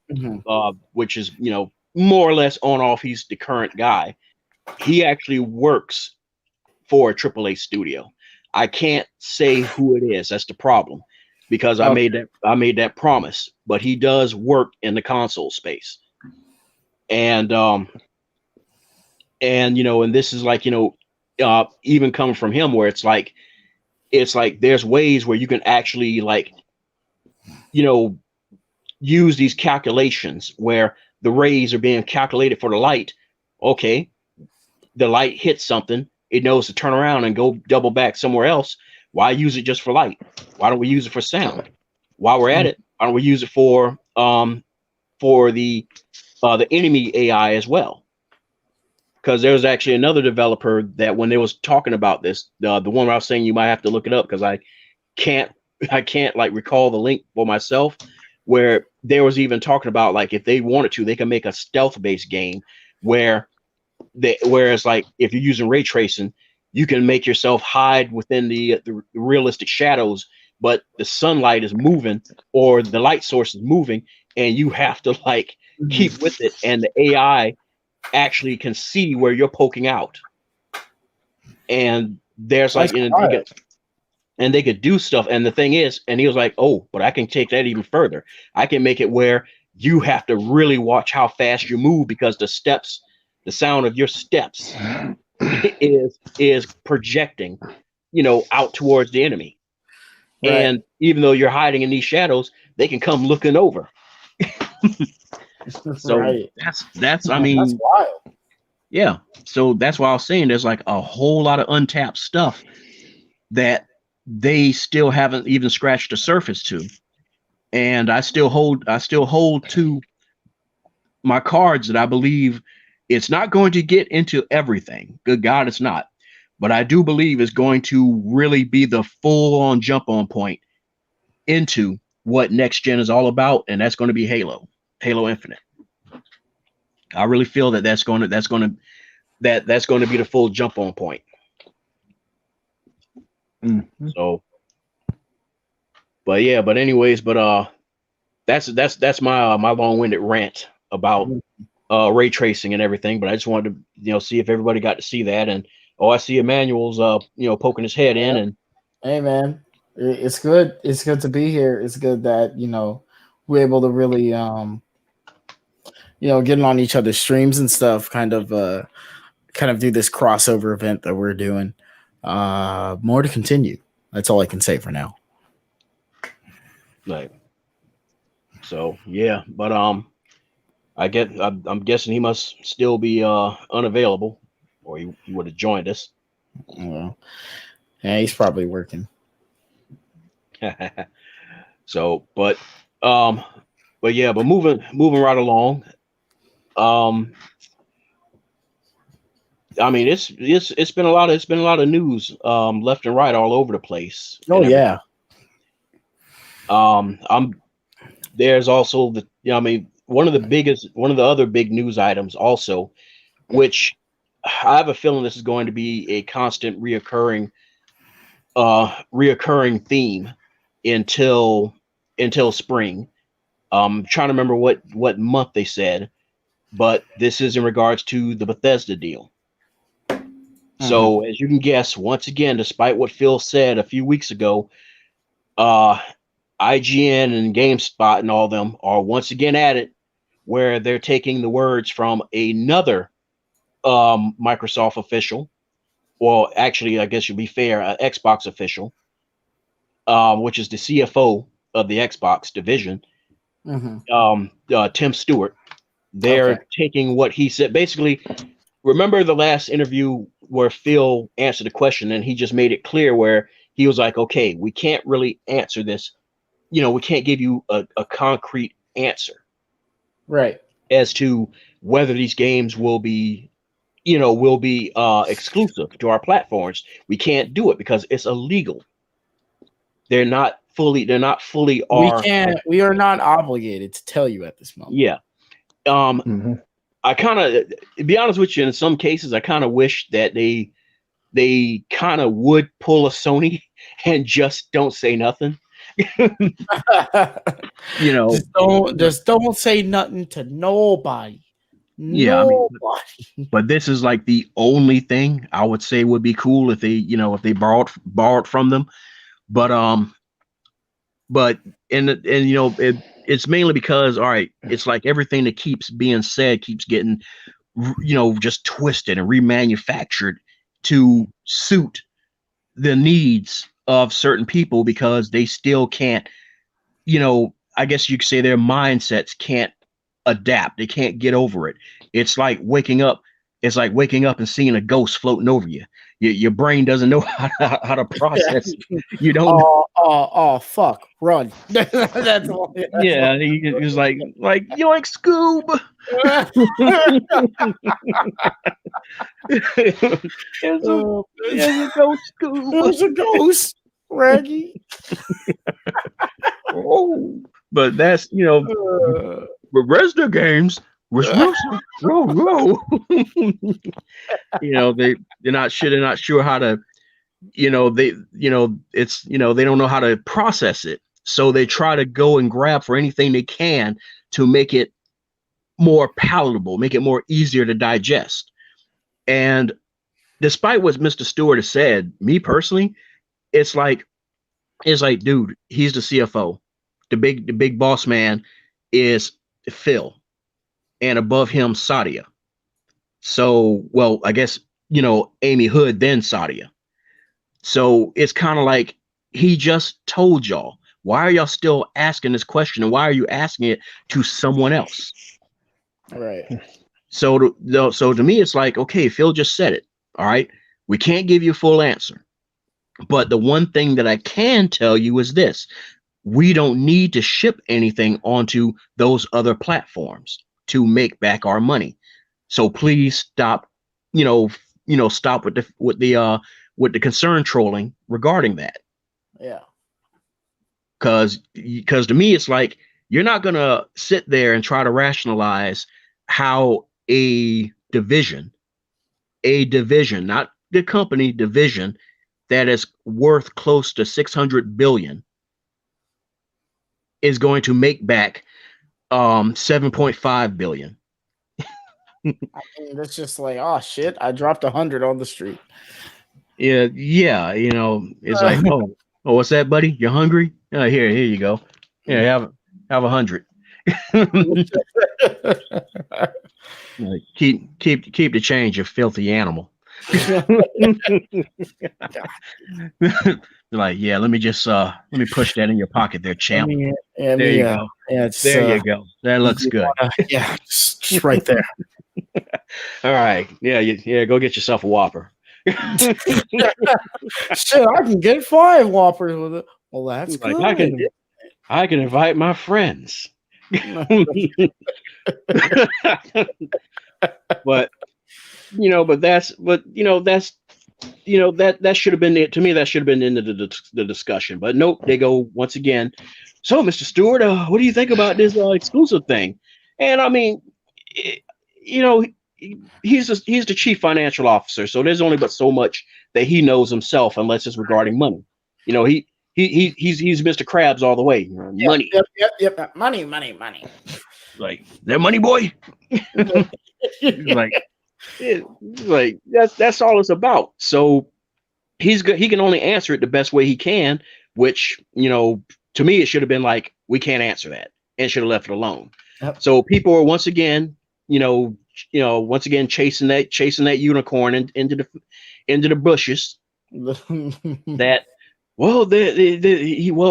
which is more or less on off, he's the current guy. He actually works for a AAA studio. I can't say who it is. That's the problem, because I made that promise. But he does work in the console space, and this is like even coming from him, where it's like there's ways where you can actually use these calculations where the rays are being calculated for the light. Okay, the light hits something. It knows to turn around and go double back somewhere else. Why use it just for light? Why don't we use it for sound? While we're at it, why don't we use it for the enemy AI as well? Because there was actually another developer that, when they was talking about this, the one where I was saying you might have to look it up, because I can't like recall the link for myself, where they was even talking about, like, if they wanted to, they can make a stealth based game whereas like if you're using ray tracing, you can make yourself hide within the realistic shadows, but the sunlight is moving or the light source is moving, and you have to like keep with it, and the AI actually can see where you're poking out. And there's like, and they could do stuff. And the thing is, and he was like, oh, but I can take that even further. I can make it where you have to really watch how fast you move, because the sound of your steps is projecting, out towards the enemy. Right. And even though you're hiding in these shadows, they can come looking over. So right. that's I mean, that's wild. Yeah. So that's why I was saying there's like a whole lot of untapped stuff that they still haven't even scratched the surface to. And I still hold to my cards that I believe it's not going to get into everything. Good God, it's not. But I do believe it's going to really be the full-on jump-on point into what next gen is all about, and that's going to be Halo Infinite. I really feel that that's going to be the full jump-on point. Mm-hmm. So, but anyways, that's my long-winded rant about ray tracing and everything. But I just wanted to see if everybody got to see that. And I see Emmanuel's poking his head in. And hey man, it's good. It's good to be here. It's good that we're able to really getting on each other's streams and stuff. Kind of do this crossover event that we're doing. More to continue. That's all I can say for now. Right. So yeah, but I'm guessing he must still be unavailable, or he would have joined us. Well, yeah, he's probably working. So, but moving right along. I mean, it's been a lot of news left and right all over the place. Oh yeah. There's also one of the other big news items also, which I have a feeling this is going to be a constant reoccurring theme until spring. Trying to remember what month they said, but this is in regards to the Bethesda deal. Mm-hmm. So as you can guess, once again, despite what Phil said a few weeks ago, IGN and GameSpot and all of them are once again at it, where they're taking the words from another Microsoft official, well, actually, I guess you'll be fair, an Xbox official, which is the CFO of the Xbox division, Tim Stewart. They're taking what he said. Basically, remember the last interview where Phil answered the question and he just made it clear where he was like, okay, we can't really answer this. We can't give you a concrete answer. Right. As to whether these games will be exclusive to our platforms. We can't do it because it's illegal. They're not fully we are not obligated to tell you at this moment. Yeah. I kind of, to be honest with you, in some cases, I kind of wish that they kind of would pull a Sony and just don't say nothing. Just don't say nothing to nobody. Yeah, but this is like the only thing I would say would be cool if they borrowed from them. But it's mainly because, all right, it's like everything that keeps being said keeps getting, just twisted and remanufactured to suit the needs of certain people, because they still can't, I guess you could say their mindsets can't adapt. They can't get over it. It's like waking up and seeing a ghost floating over you. Your brain doesn't know how to process. You don't. Oh, fuck! Run. That's yeah. He's like yoink, Scoob. There's a ghost, Scoob. There's a ghost, Raggy. Oh, but that's Bethesda games. They're not sure how to, they don't know how to process it. So they try to go and grab for anything they can to make it more palatable, make it more easier to digest. And despite what Mr. Stewart has said, me personally, it's like, dude, he's the CFO. The big boss man is Phil, and above him, Sadia. So, well, I guess, Amy Hood, then Sadia. So it's kind of like he just told y'all. Why are y'all still asking this question? And why are you asking it to someone else? Right. So to me, it's like, okay, Phil just said it. All right. We can't give you a full answer. But the one thing that I can tell you is this: we don't need to ship anything onto those other platforms to make back our money. So please stop, stop with the concern trolling regarding that. Yeah. Because to me, it's like, you're not gonna sit there and try to rationalize how a division, not the company, division that is worth close to 600 billion is going to make back 7.5 billion. I mean, that's just like, oh shit, I dropped 100 on the street. Yeah, it's like, oh, what's that, buddy? You're hungry? Here you go. Yeah, have 100. Keep the change, you filthy animal. Like, yeah, let me push that in your pocket there, champ. There you go. Yeah, there you go. That looks good. Yeah, just right there. All right. Yeah, go get yourself a Whopper. Shit, I can get 5 Whoppers with it. Well, that's like, good. I can invite my friends. But that should have been it. To me, that should have been in the discussion. But nope, they go once again. So, Mr. Stewart, what do you think about this exclusive thing? And I mean, he's the chief financial officer, so there's only but so much that he knows himself, unless it's regarding money. He's Mr. Krabs all the way. Money. Yep. Money. Like, that money boy. like that's all it's about. So he can only answer it the best way he can, which, to me, it should have been like, we can't answer that, and should have left it alone. Yep. So people are once again chasing that unicorn into the bushes. That, well,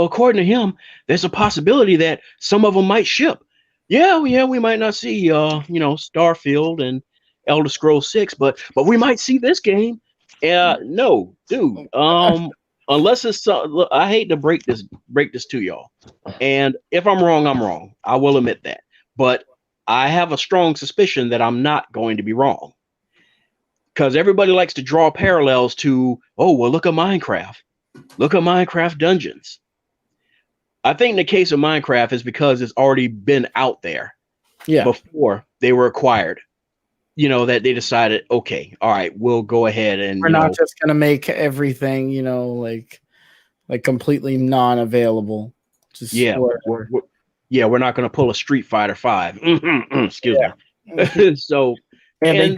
according to him, there's a possibility that some of them might ship. Yeah, we might not see Starfield and Elder Scrolls 6, but we might see this game. No, dude. Unless it's I hate to break this to y'all, and if I'm wrong, I'm wrong. I will admit that, but I have a strong suspicion that I'm not going to be wrong, because everybody likes to draw parallels to, oh, well, look at Minecraft. Look at Minecraft Dungeons. I think in the case of Minecraft is because it's already been out there before they were acquired. That they decided, okay, all right, we'll go ahead and we're not just gonna make everything, like completely non-available. Just we're not gonna pull a Street Fighter 5. Excuse me. So. And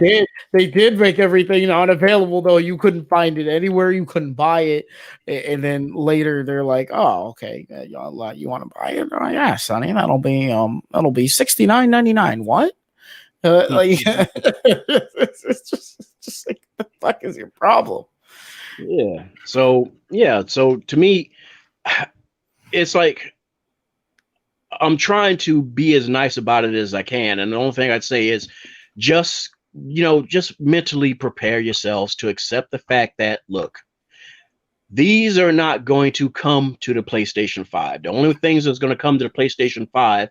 they did make everything unavailable, though. You couldn't find it anywhere. You couldn't buy it. And then later they're like, oh, okay, you want to buy it? Oh, yeah, Sonny, that'll be $69.99. What? It's just like, the fuck is your problem? Yeah. So to me, it's like, I'm trying to be as nice about it as I can. And the only thing I'd say is, just mentally prepare yourselves to accept the fact that, look, these are not going to come to the PlayStation 5. The only things that's going to come to the PlayStation 5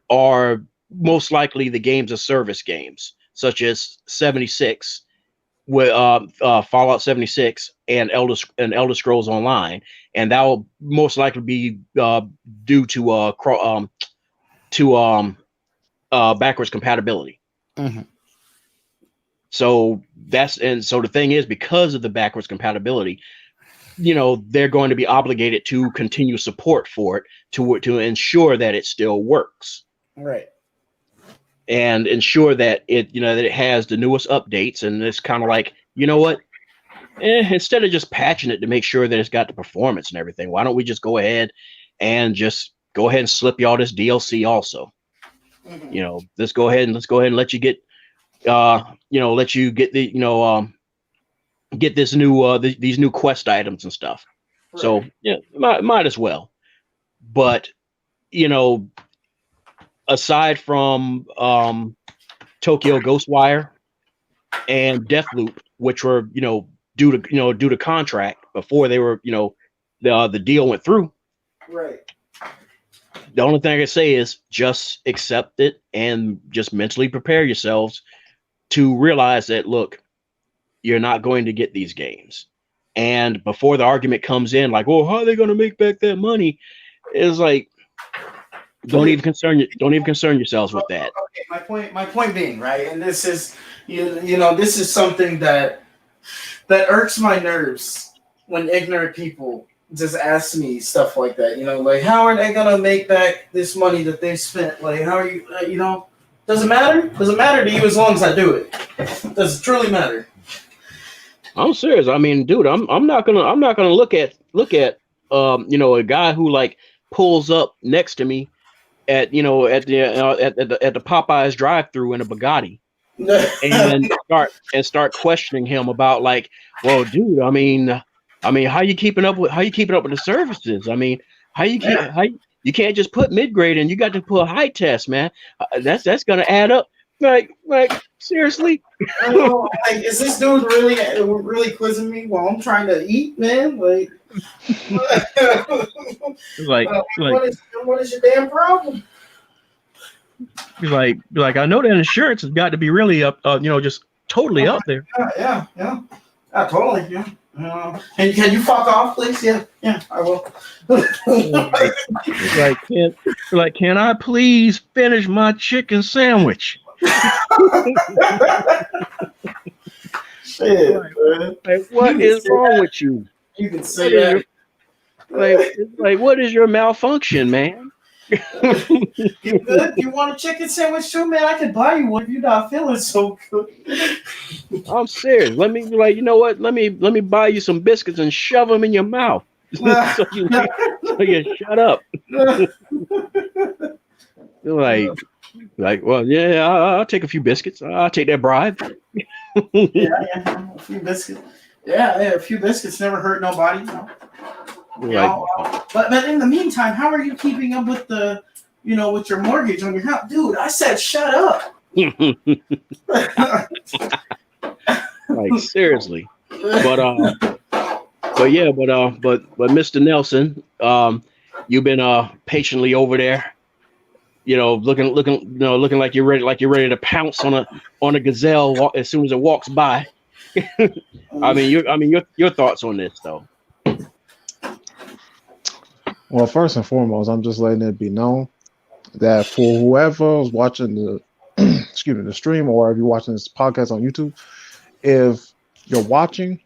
are most likely the games of service games, such as 76, with Fallout 76 and Elder Scrolls Online, and that will most likely be due to backwards compatibility. Mm-hmm. So the thing is, because of the backwards compatibility, they're going to be obligated to continue support for it to ensure that it still works, right, and ensure that it has the newest updates. And it's kind of like, you know what, instead of just patching it to make sure that it's got the performance and everything, why don't we just go ahead and slip y'all this DLC also? You know, let's go ahead and let you get let you get the get this new these new quest items and stuff. Right. So yeah, might as well. But aside from Tokyo Ghostwire and Deathloop, which were due to contract before they were the deal went through. Right. The only thing I can say is just accept it and just mentally prepare yourselves to realize that, look, you're not going to get these games. And before the argument comes in, like, well, how are they going to make back that money? It's like, don't even concern yourselves with that. Okay, my point being, right, and this is this is something that irks my nerves when ignorant people just ask me stuff like that. Like, how are they gonna make back this money that they spent? Like, how are you? Does it matter? Does it matter to you as long as I do it? Does it truly matter? I'm serious. I mean, dude, I'm not gonna look at a guy who like pulls up next to me at the Popeyes drive-through in a Bugatti and start questioning him about, like, well, dude, I mean, how you keeping up with the services? I mean, you can't just put mid-grade in, you got to put high test, man. That's gonna add up. Like seriously? Like, is this dude really quizzing me while I'm trying to eat, man? Like, what is your damn problem? Be like, I know that insurance has got to be really up, just totally up there. Yeah, totally, yeah. And can you fuck off, please? Yeah, I will. Can I please finish my chicken sandwich? Shit, man. Like, what is wrong with you? You can say that. Like, what is your malfunction, man? You good? You want a chicken sandwich too, man? I could buy you one if you're not feeling so good. I'm serious. Let me you know what? Let me buy you some biscuits and shove them in your mouth. so you shut up. Like, well, yeah, I'll take a few biscuits. I'll take that bribe. Yeah, a few biscuits. Yeah, a few biscuits never hurt nobody. But in the meantime, how are you keeping up with with your mortgage on your house, dude? I said, shut up. Like, seriously. But Mr. Nelson, you've been patiently over there, looking like you're ready to pounce on a gazelle as soon as it walks by. I mean, your thoughts on this, though. Well, first and foremost, I'm just letting it be known that for whoever is watching the the stream, or if you're watching this podcast on YouTube, if you're watching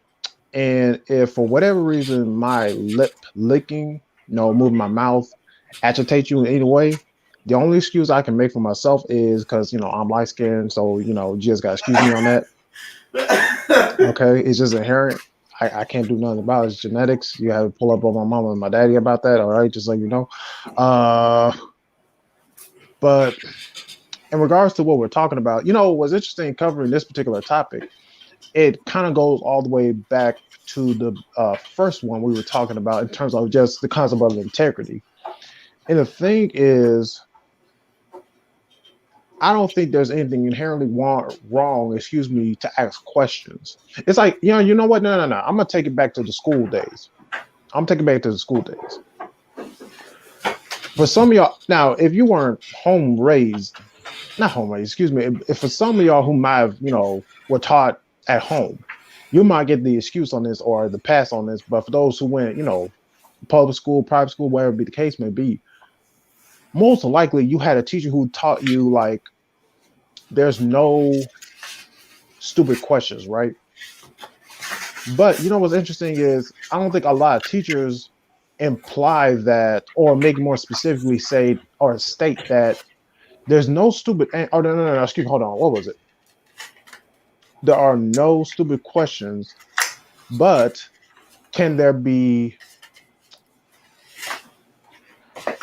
and if for whatever reason my lip licking, moving my mouth agitates you in any way, the only excuse I can make for myself is because I'm light skinned, so you just gotta excuse me on that. Okay, it's just inherent. I can't do nothing about it. It's genetics. You have to pull up on my mama and my daddy about that. All right, just so you know. But in regards to what we're talking about, what's interesting covering this particular topic, it kind of goes all the way back to the first one we were talking about in terms of just the concept of integrity. And the thing is, I don't think there's anything inherently wrong, to ask questions. It's like, you know what? No. I'm going to take it back to the school days. For some of y'all, now, if you weren't if for some of y'all who might have, were taught at home, you might get the excuse on this or the pass on this. But for those who went, public school, private school, whatever be the case may be, most likely you had a teacher who taught you, like, there's no stupid questions, right? But what's interesting is I don't think a lot of teachers imply that, or make more specifically say or state that there's no stupid. Oh no! Excuse me. Hold on. What was it? There are no stupid questions but can there be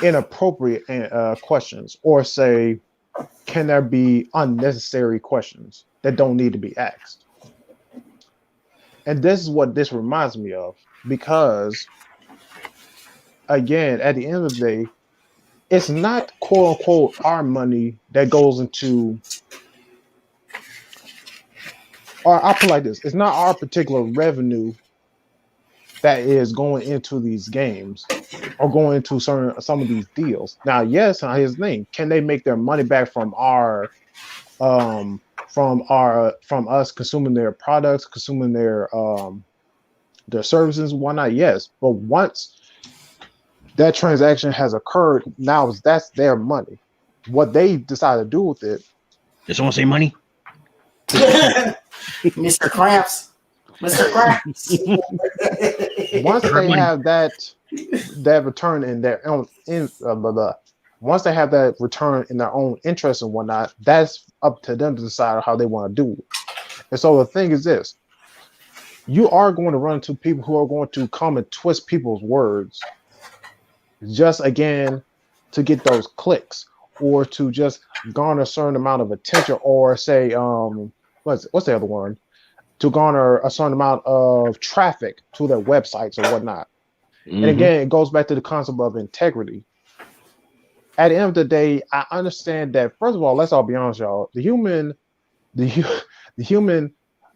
inappropriate questions, or say, can there be unnecessary questions that don't need to be asked? And this is what this reminds me of, because again, at the end of the day, it's not quote unquote our money that goes into, or I'll put it like this, it's not our particular revenue that is going into these games or going into some of these deals. Now, yes, here's the thing: can they make their money back from from us consuming their products, consuming their services and whatnot? Yes, but once that transaction has occurred, now that's their money. What they decide to do with it. Did someone say money? Mr. Cramps. Mr. Cramps. Once they have that return in their own once they have that return in their own interest and whatnot, that's up to them to decide how they want to do it. And so the thing is this: you are going to run into people who are going to come and twist people's words just again to get those clicks, or to just garner a certain amount of attention, or say what's the other one, to garner a certain amount of traffic to their websites or whatnot. And again, it goes back to the concept of integrity. At the end of the day, I understand that, first of all, let's all be honest, y'all, the human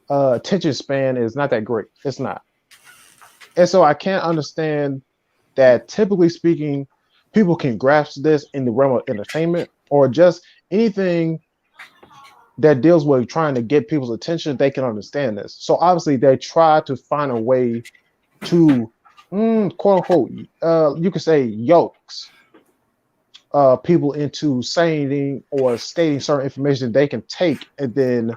attention span is not that great. It's not. And so I can't understand that, typically speaking, people can grasp this in the realm of entertainment, or just anything that deals with trying to get people's attention. They can understand this. So obviously they try to find a way to quote unquote you could say yokes people into saying or stating certain information they can take and then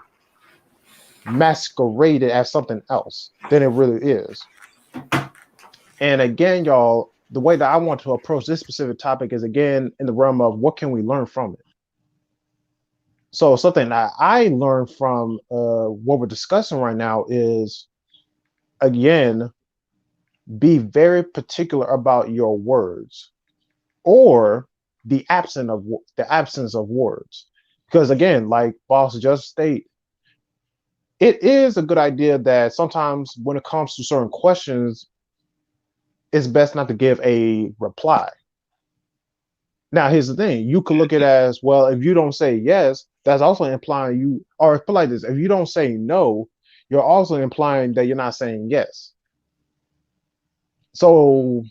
masquerade it as something else than it really is. And again, y'all, the way that I want to approach this specific topic is, again, in the realm of what can we learn from it. So something that I learned from what we're discussing right now is, again, be very particular about your words, or the absence of words. Because again, like Boss just stated, it is a good idea that sometimes when it comes to certain questions, it's best not to give a reply. Now, here's the thing: you could look at it as, well, if you don't say yes, that's also implying you, or put like this: if you don't say no, you're also implying that you're not saying yes. So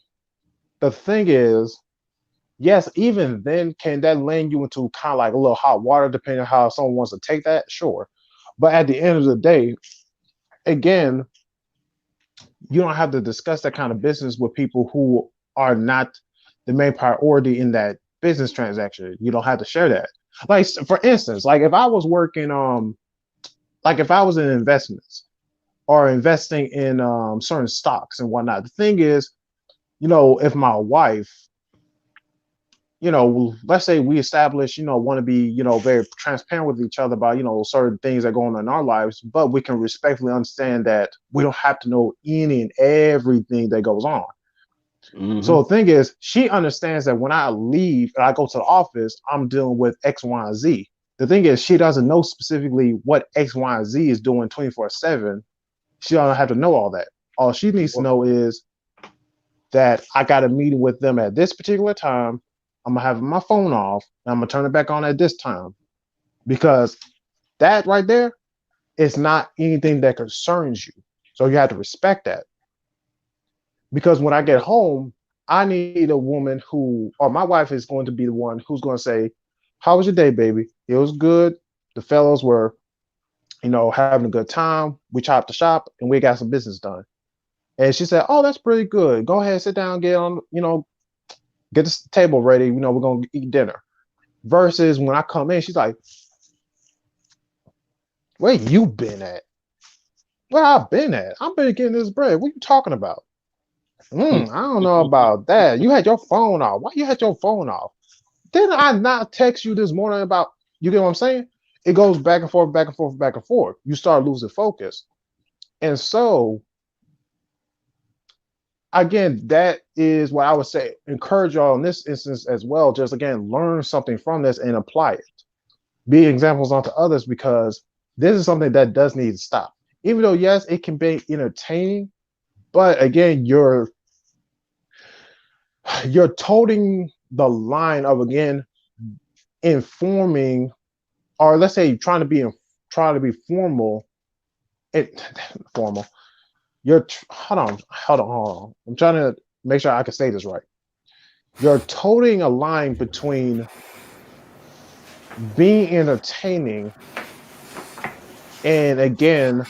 the thing is, yes, even then, can that land you into kind of like a little hot water, depending on how someone wants to take that? Sure. But at the end of the day, again, you don't have to discuss that kind of business with people who are not the main priority in that business transaction. You don't have to share that. Like, for instance, like if I was working like if I was in investments or investing in certain stocks and whatnot, the thing is, if my wife, let's say we establish, want to be, very transparent with each other about, certain things that go on in our lives, but we can respectfully understand that we don't have to know any and everything that goes on. So the thing is, she understands that when I leave and I go to the office, I'm dealing with X, Y, and Z. The thing is, she doesn't know specifically what X, Y, and Z is doing 24/7. She don't have to know all that. All she needs to know is that I got a meeting with them at this particular time. I'm gonna have my phone off and I'm gonna turn it back on at this time, because that right there is not anything that concerns you. So you have to respect that. Because when I get home, I need a woman or my wife is going to be the one who's going to say, "How was your day, baby? It was good. The fellows were, having a good time. We chopped the shop and we got some business done." And she said, "Oh, that's pretty good. Go ahead, sit down, get on, get this table ready. We're going to eat dinner." Versus when I come in, she's like, "Where you been at?" "Where I've been at? I've been getting this bread. What are you talking about?" "I don't know about that. You had your phone off. Why you had your phone off? Didn't I not text you this morning about," you get what I'm saying? It goes back and forth, back and forth, back and forth. You start losing focus. And so again, that is what I would say. Encourage y'all in this instance as well. Just again, learn something from this and apply it. Be examples onto others, because this is something that does need to stop. Even though, yes, it can be entertaining, but again, you're toting the line of, again, informing, or let's say trying to be formal. Formal. Hold on. I'm trying to make sure I can say this right. You're toting a line between being entertaining and, again,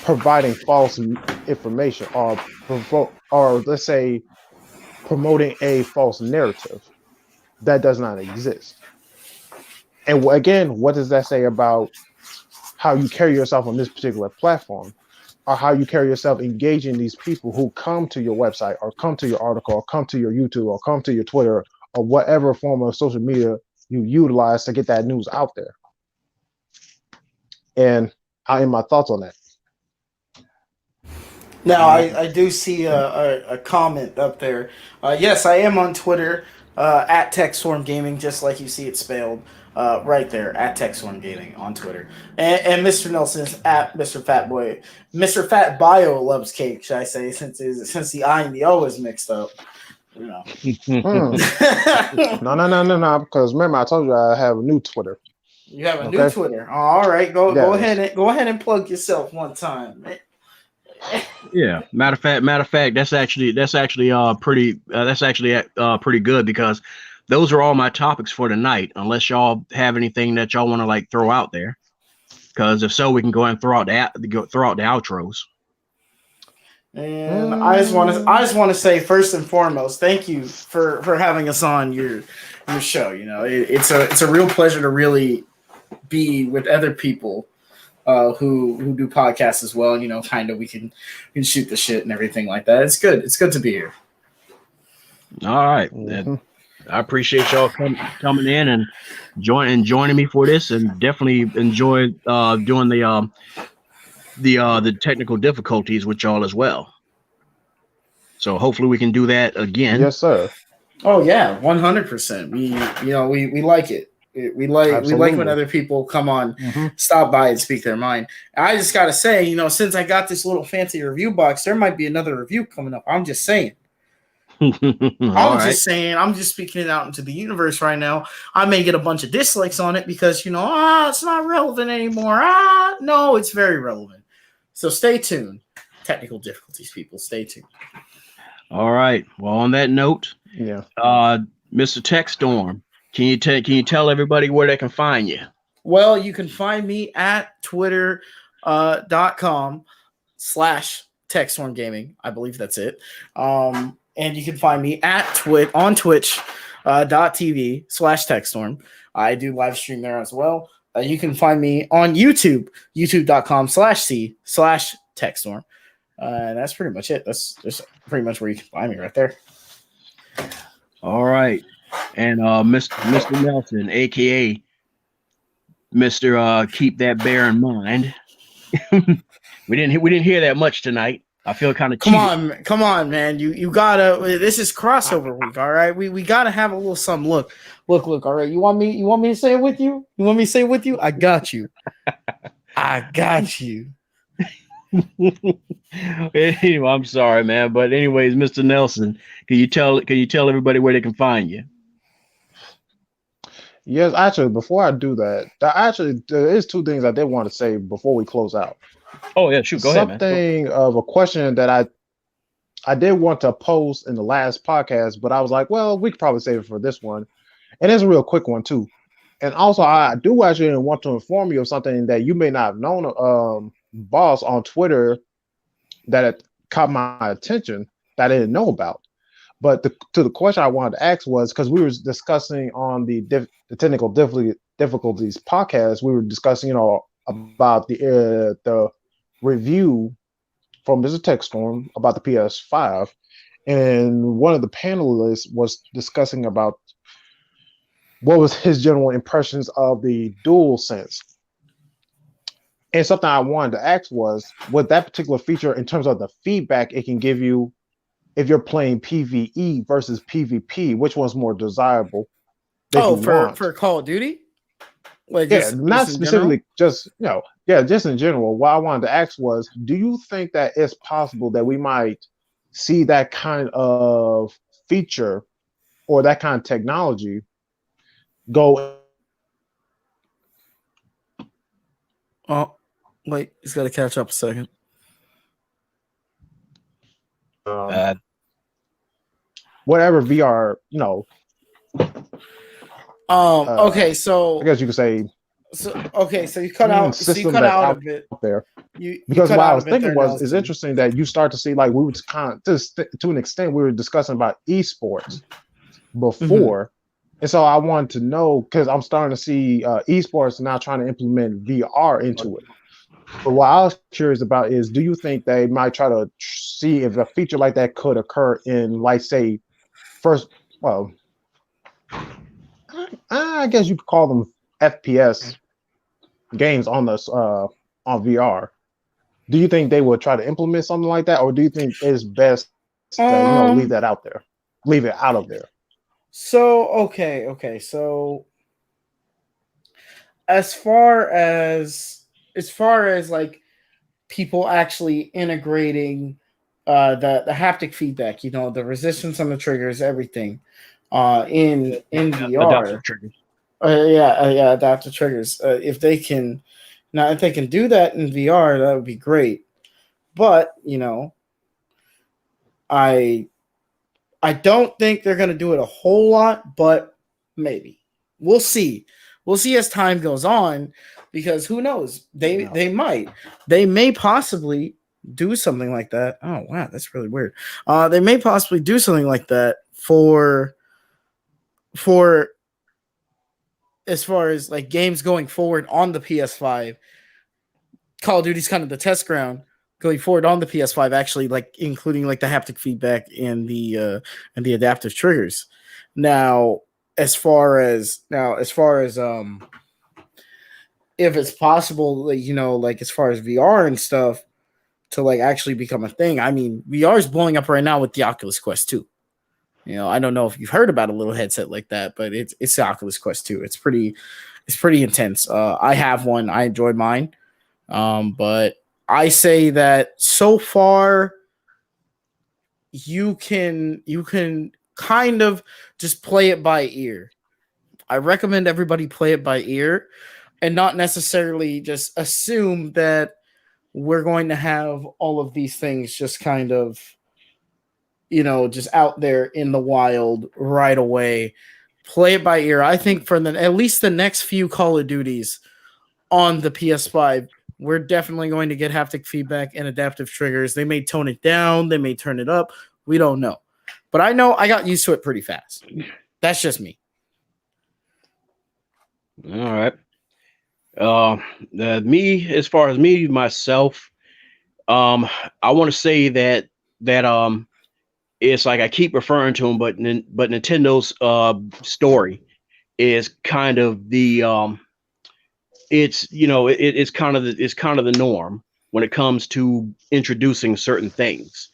providing false information, or let's say promoting a false narrative that does not exist. And again, what does that say about how you carry yourself on this particular platform, or how you carry yourself engaging these people who come to your website, or come to your article, or come to your YouTube, or come to your Twitter, or whatever form of social media you utilize to get that news out there? And I am my thoughts on that. Now, I do see a comment up there. Yes, I am on Twitter, at TechStorm Gaming, just like you see it spelled right there, at TechStorm Gaming on Twitter. And Mr. Nelson's at Mr. Fat Boy. Mr. Fat Bio loves cake, should I say, since the I and the O is mixed up. You know. No. Because remember, I told you I have a new Twitter. You have a new Twitter. All right, go ahead and plug yourself one time. Yeah, matter of fact, that's actually pretty good, because those are all my topics for tonight. Unless y'all have anything that y'all want to like throw out there, because if so, we can go and throw out the outros. And I just want to say, first and foremost, thank you for having us on your show. You know, it's a real pleasure to really be with other people who do podcasts as well. You know, kind of we can shoot the shit and everything like that. It's good. It's good to be here. All right. Mm-hmm. I appreciate y'all coming in and joining me for this, and definitely enjoy doing the technical difficulties with y'all as well. So hopefully we can do that again. Yes, sir. Oh yeah, 100%. We like it. We like when other people come on, stop by and speak their mind. I just gotta say, since I got this little fancy review box, there might be another review coming up. I'm just saying. I'm just speaking it out into the universe right now. I may get a bunch of dislikes on it because it's not relevant anymore. No, it's very relevant. So stay tuned. Technical difficulties, people. Stay tuned. All right. Well, on that note, yeah. Mr. TechStorm, can you tell everybody where they can find you? Well, you can find me at twitter.com/TechStorm Gaming. I believe that's it. And you can find me on Twitch.tv/TechStorm. I do live stream there as well. You can find me on YouTube, youtube.com/C/TechStorm. And that's pretty much it. That's just pretty much where you can find me right there. All right. And Mr. Nelson, aka Mr. Keep That Bear in Mind. we didn't hear that much tonight. I feel kind of come on, man. You gotta. This is crossover week, all right. We gotta have a little something. Look. All right. You want me to say it with you? You want me to say it with you? I got you. I got you. Anyway, I'm sorry, man. But anyways, Mr. Nelson, can you tell everybody where they can find you? Yes, actually, before I do that, there is two things I did want to say before we close out. Oh yeah, shoot, go ahead, man. Something of a question that I did want to post in the last podcast, but I was like, well, we could probably save it for this one. And it's a real quick one too. And also, I do actually want to inform you of something that you may not have known, boss on Twitter, that it caught my attention that I didn't know about. But to the question I wanted to ask was, because we were discussing on the technical difficulties podcast, we were discussing, about the review from Mr. TechStorm about the PS5, and one of the panelists was discussing about what was his general impressions of the DualSense. And something I wanted to ask was, with that particular feature, in terms of the feedback it can give you if you're playing PvE versus PvP, which one's more desirable? For Call of Duty? Like not specifically, just just in general. What I wanted to ask was, do you think that it's possible that we might see that kind of feature or that kind of technology go? Oh, wait, he's got to catch up a second. Whatever VR, okay, so I guess you could say. So you cut out. So you cut out a bit there. Because what I was thinking was, it's interesting that you start to see, like, we would to an extent we were discussing about esports before, and so I wanted to know, because I'm starting to see esports now trying to implement VR into it. But what I was curious about is, do you think they might try to see if a feature like that could occur in, like, say, I guess you could call them FPS games on VR. Do you think they would try to implement something like that, or do you think it's best to leave that out there, leave it out of there? So okay. So as far as like people actually integrating the haptic feedback, the resistance on the triggers, everything in VR. Adaptive triggers. Adaptive triggers. If they can do that in VR, that would be great. But I don't think they're going to do it a whole lot, but maybe. We'll see. We'll see as time goes on, because who knows? They may possibly do something like that. Oh wow, that's really weird. They may possibly do something like that for as far as like games going forward on the PS5. Call of Duty's kind of the test ground going forward on the PS5, actually, like including like the haptic feedback and the adaptive triggers. Now, as far as if it's possible, like as far as VR and stuff to like actually become a thing. I mean, VR is blowing up right now with the Oculus Quest 2. I don't know if you've heard about a little headset like that, but it's the Oculus Quest 2. It's pretty intense. I have one. I enjoyed mine. But I say that so far you can kind of just play it by ear. I recommend everybody play it by ear and not necessarily just assume that we're going to have all of these things just kind of, just out there in the wild right away. Play it by ear. I think for at least the next few Call of Duties on the PS5, we're definitely going to get haptic feedback and adaptive triggers. They may tone it down. They may turn it up. We don't know. But I know I got used to it pretty fast. That's just me. All right. As far as myself, I want to say that it's like I keep referring to them, but Nintendo's story is kind of the it's kind of the norm when it comes to introducing certain things,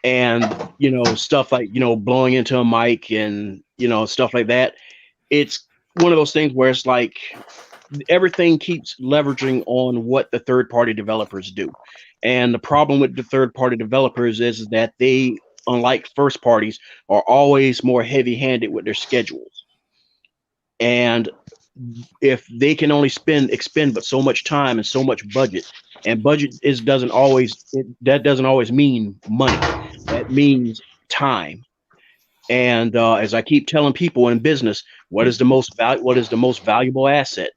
and stuff like blowing into a mic and stuff like that. It's one of those things where it's like everything keeps leveraging on what the third party developers do, and the problem with the third party developers is that they, unlike first parties, are always more heavy-handed with their schedules. And if they can only expend but so much time and so much budget, and budget doesn't always mean money. That means time. And as I keep telling people in business, what is the most valuable asset?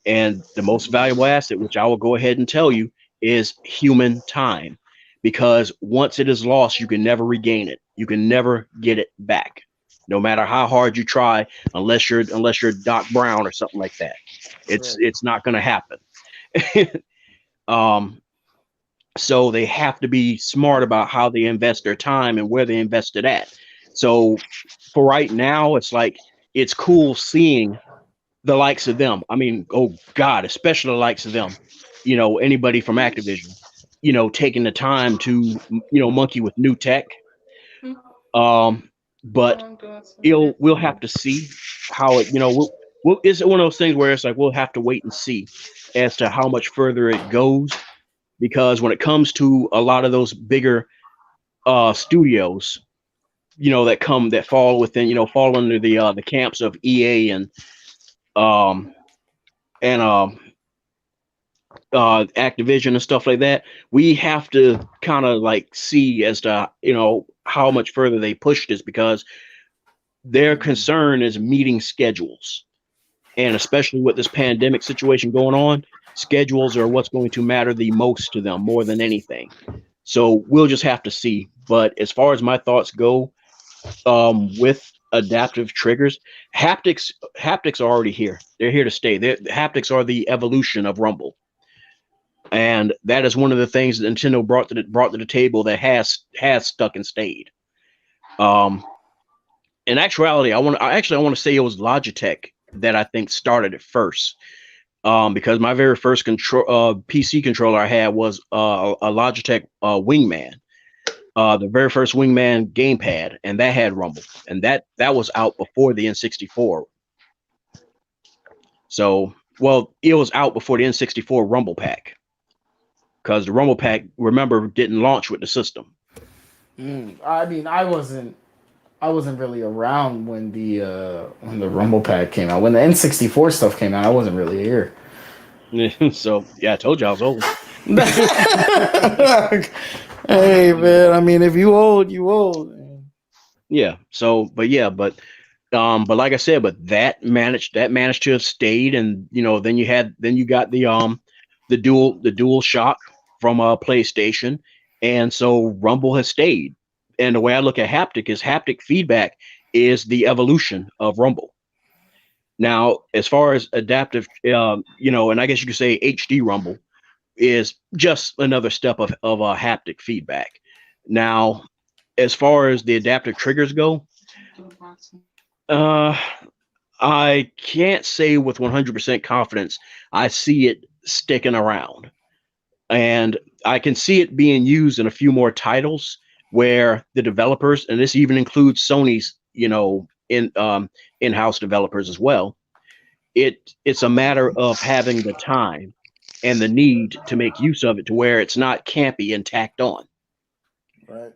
And the most valuable asset, which I will go ahead and tell you, is human time. Because once it is lost, you can never regain it. You can never get it back, no matter how hard you try. Unless you're Doc Brown or something like that, it's not going to happen. So they have to be smart about how they invest their time and where they invest it at. So for right now, it's like it's cool seeing the likes of them. I mean, oh God, especially the likes of them. Anybody from Activision. taking the time to monkey with new tech. But we'll have to see how it, it's one of those things where it's like we'll have to wait and see as to how much further it goes, because when it comes to a lot of those bigger studios, that fall within, fall under the camps of EA and Activision and stuff like that, we have to kind of like see as to how much further they push this, because their concern is meeting schedules, and especially with this pandemic situation going on, schedules are what's going to matter the most to them more than anything. So we'll just have to see. But as far as my thoughts go, with adaptive triggers, haptics are already here. They're here to stay. Haptics are the evolution of Rumble. And that is one of the things that Nintendo brought to the table that has stuck and stayed. In actuality, I want to say it was Logitech that I think started it first, because my very first PC controller I had was a Logitech Wingman, the very first Wingman gamepad, and that had Rumble, and that was out before the N64. So, well, it was out before the N64 Rumble Pack, because the Rumble Pack, remember, didn't launch with the system. I mean, I wasn't really around when the Rumble Pack came out. When the N64 stuff came out, I wasn't really here. So yeah, I told you I was old. Hey man, I mean, if you old, you old. Yeah. So, but like I said, but that managed to have stayed, and then you got the Dual Shock from PlayStation, and so Rumble has stayed. And the way I look at haptic feedback is the evolution of Rumble. Now, as far as adaptive, and I guess you could say HD Rumble is just another step of haptic feedback. Now, as far as the adaptive triggers go, I can't say with 100% confidence I see it sticking around. And I can see it being used in a few more titles where the developers, and this even includes Sony's, in-house developers as well. It's a matter of having the time and the need to make use of it to where it's not campy and tacked on. Right.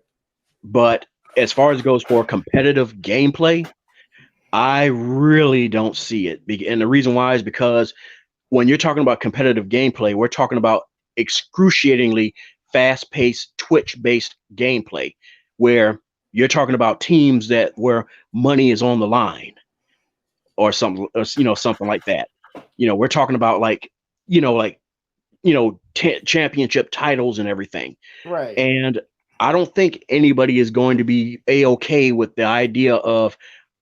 But as far as it goes for competitive gameplay, I really don't see it. And the reason why is because when you're talking about competitive gameplay, we're talking about excruciatingly fast-paced, Twitch-based gameplay, where you're talking about teams where money is on the line, or something, something like that. We're talking about championship titles and everything. Right. And I don't think anybody is going to be A-okay with the idea of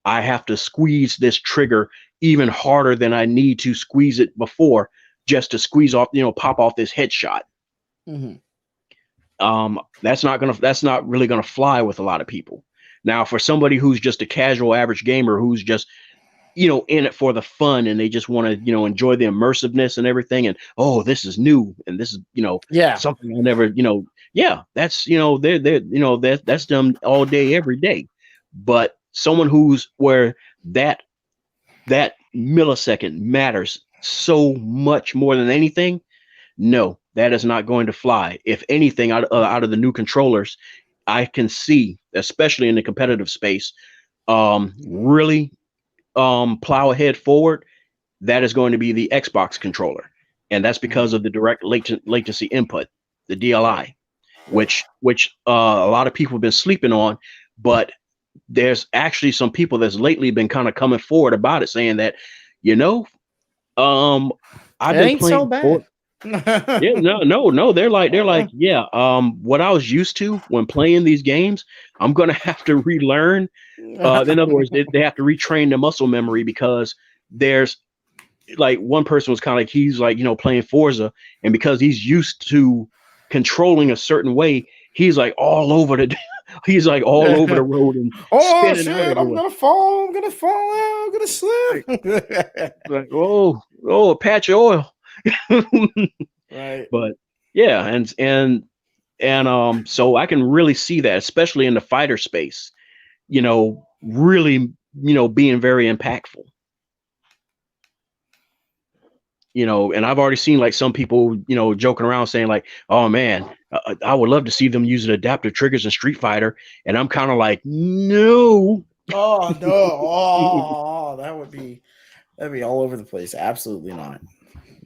I have to squeeze this trigger even harder than I need to squeeze it before, just to squeeze off, pop off this headshot. Mm-hmm. That's not really gonna fly with a lot of people. Now, for somebody who's just a casual average gamer who's just in it for the fun, and they just want to enjoy the immersiveness and everything, and this is new, and this is something I never that's that's them all day every day. But someone where that millisecond matters so much more than anything, no, that is not going to fly. If anything, out of the new controllers, I can see, especially in the competitive space, really plow ahead forward. That is going to be the Xbox controller, and that's because of the direct latency input, the DLI, which a lot of people have been sleeping on, but there's actually some people that's lately been kind of coming forward about it, saying that I've been playing so bad. Yeah, no. They're like, what I was used to when playing these games, I'm gonna have to relearn. In other words, they have to retrain the muscle memory, because there's like one person was kind of like, he's like, playing Forza, and because he's used to controlling a certain way, he's like all over the road and spinning out everywhere. I'm gonna fall out, I'm gonna slip. Like, a patch of oil. Right. But yeah, and And so I can really see that, especially in the fighter space, really, being very impactful. And I've already seen like some people, joking around saying like, oh man, I would love to see them using adaptive triggers in Street Fighter. And I'm kind of like, no. Oh no. Oh, that'd be all over the place. Absolutely not.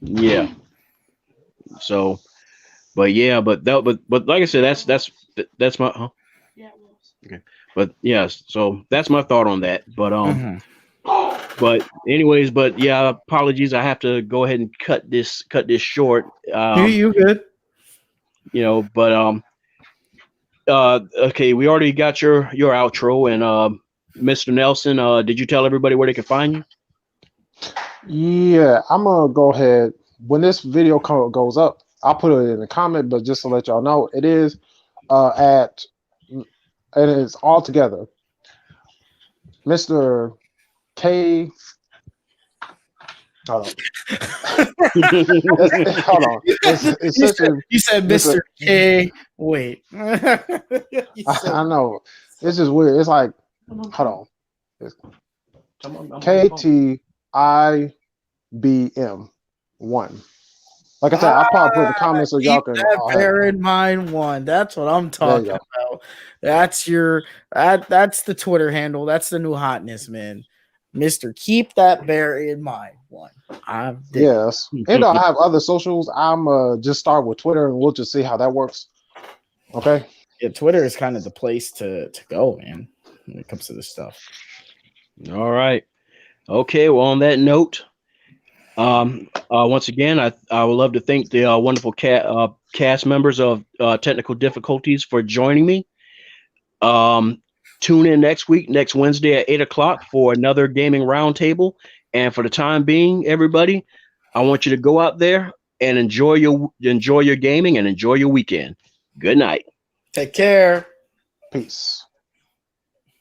Yeah. So, but like I said, that's my, huh? Yeah. Okay. But yeah, so that's my thought on that. But, But anyways, yeah, apologies. I have to go ahead and cut this short. You good? But okay, we already got your outro, and Mr. Nelson, did you tell everybody where they can find you? Yeah, I'm gonna go ahead. When this video goes up, I'll put it in the comment. But just to let y'all know, it is it is all together. Mr. K. Hold on. Hold on. You said Mr. K. Wait. I know. It's just weird. It's like, hold on. KTIBM1. Like I said, I'll probably put in the comments so y'all can bear in mind one. That's what I'm talking about. That's that's the Twitter handle. That's the new hotness, man. Mr. Keep that bear in mind one. Yes. And I have other socials. I'm just start with Twitter and we'll just see how that works. Okay. Yeah, Twitter is kind of the place to go, man, when it comes to this stuff. All right. Okay. Well, on that note, once again, I would love to thank the wonderful cast members of Technical Difficulties for joining me. Tune in next Wednesday at 8:00 for another gaming roundtable. And for the time being, everybody, I want you to go out there and enjoy your gaming and enjoy your weekend. Good night. Take care. Peace.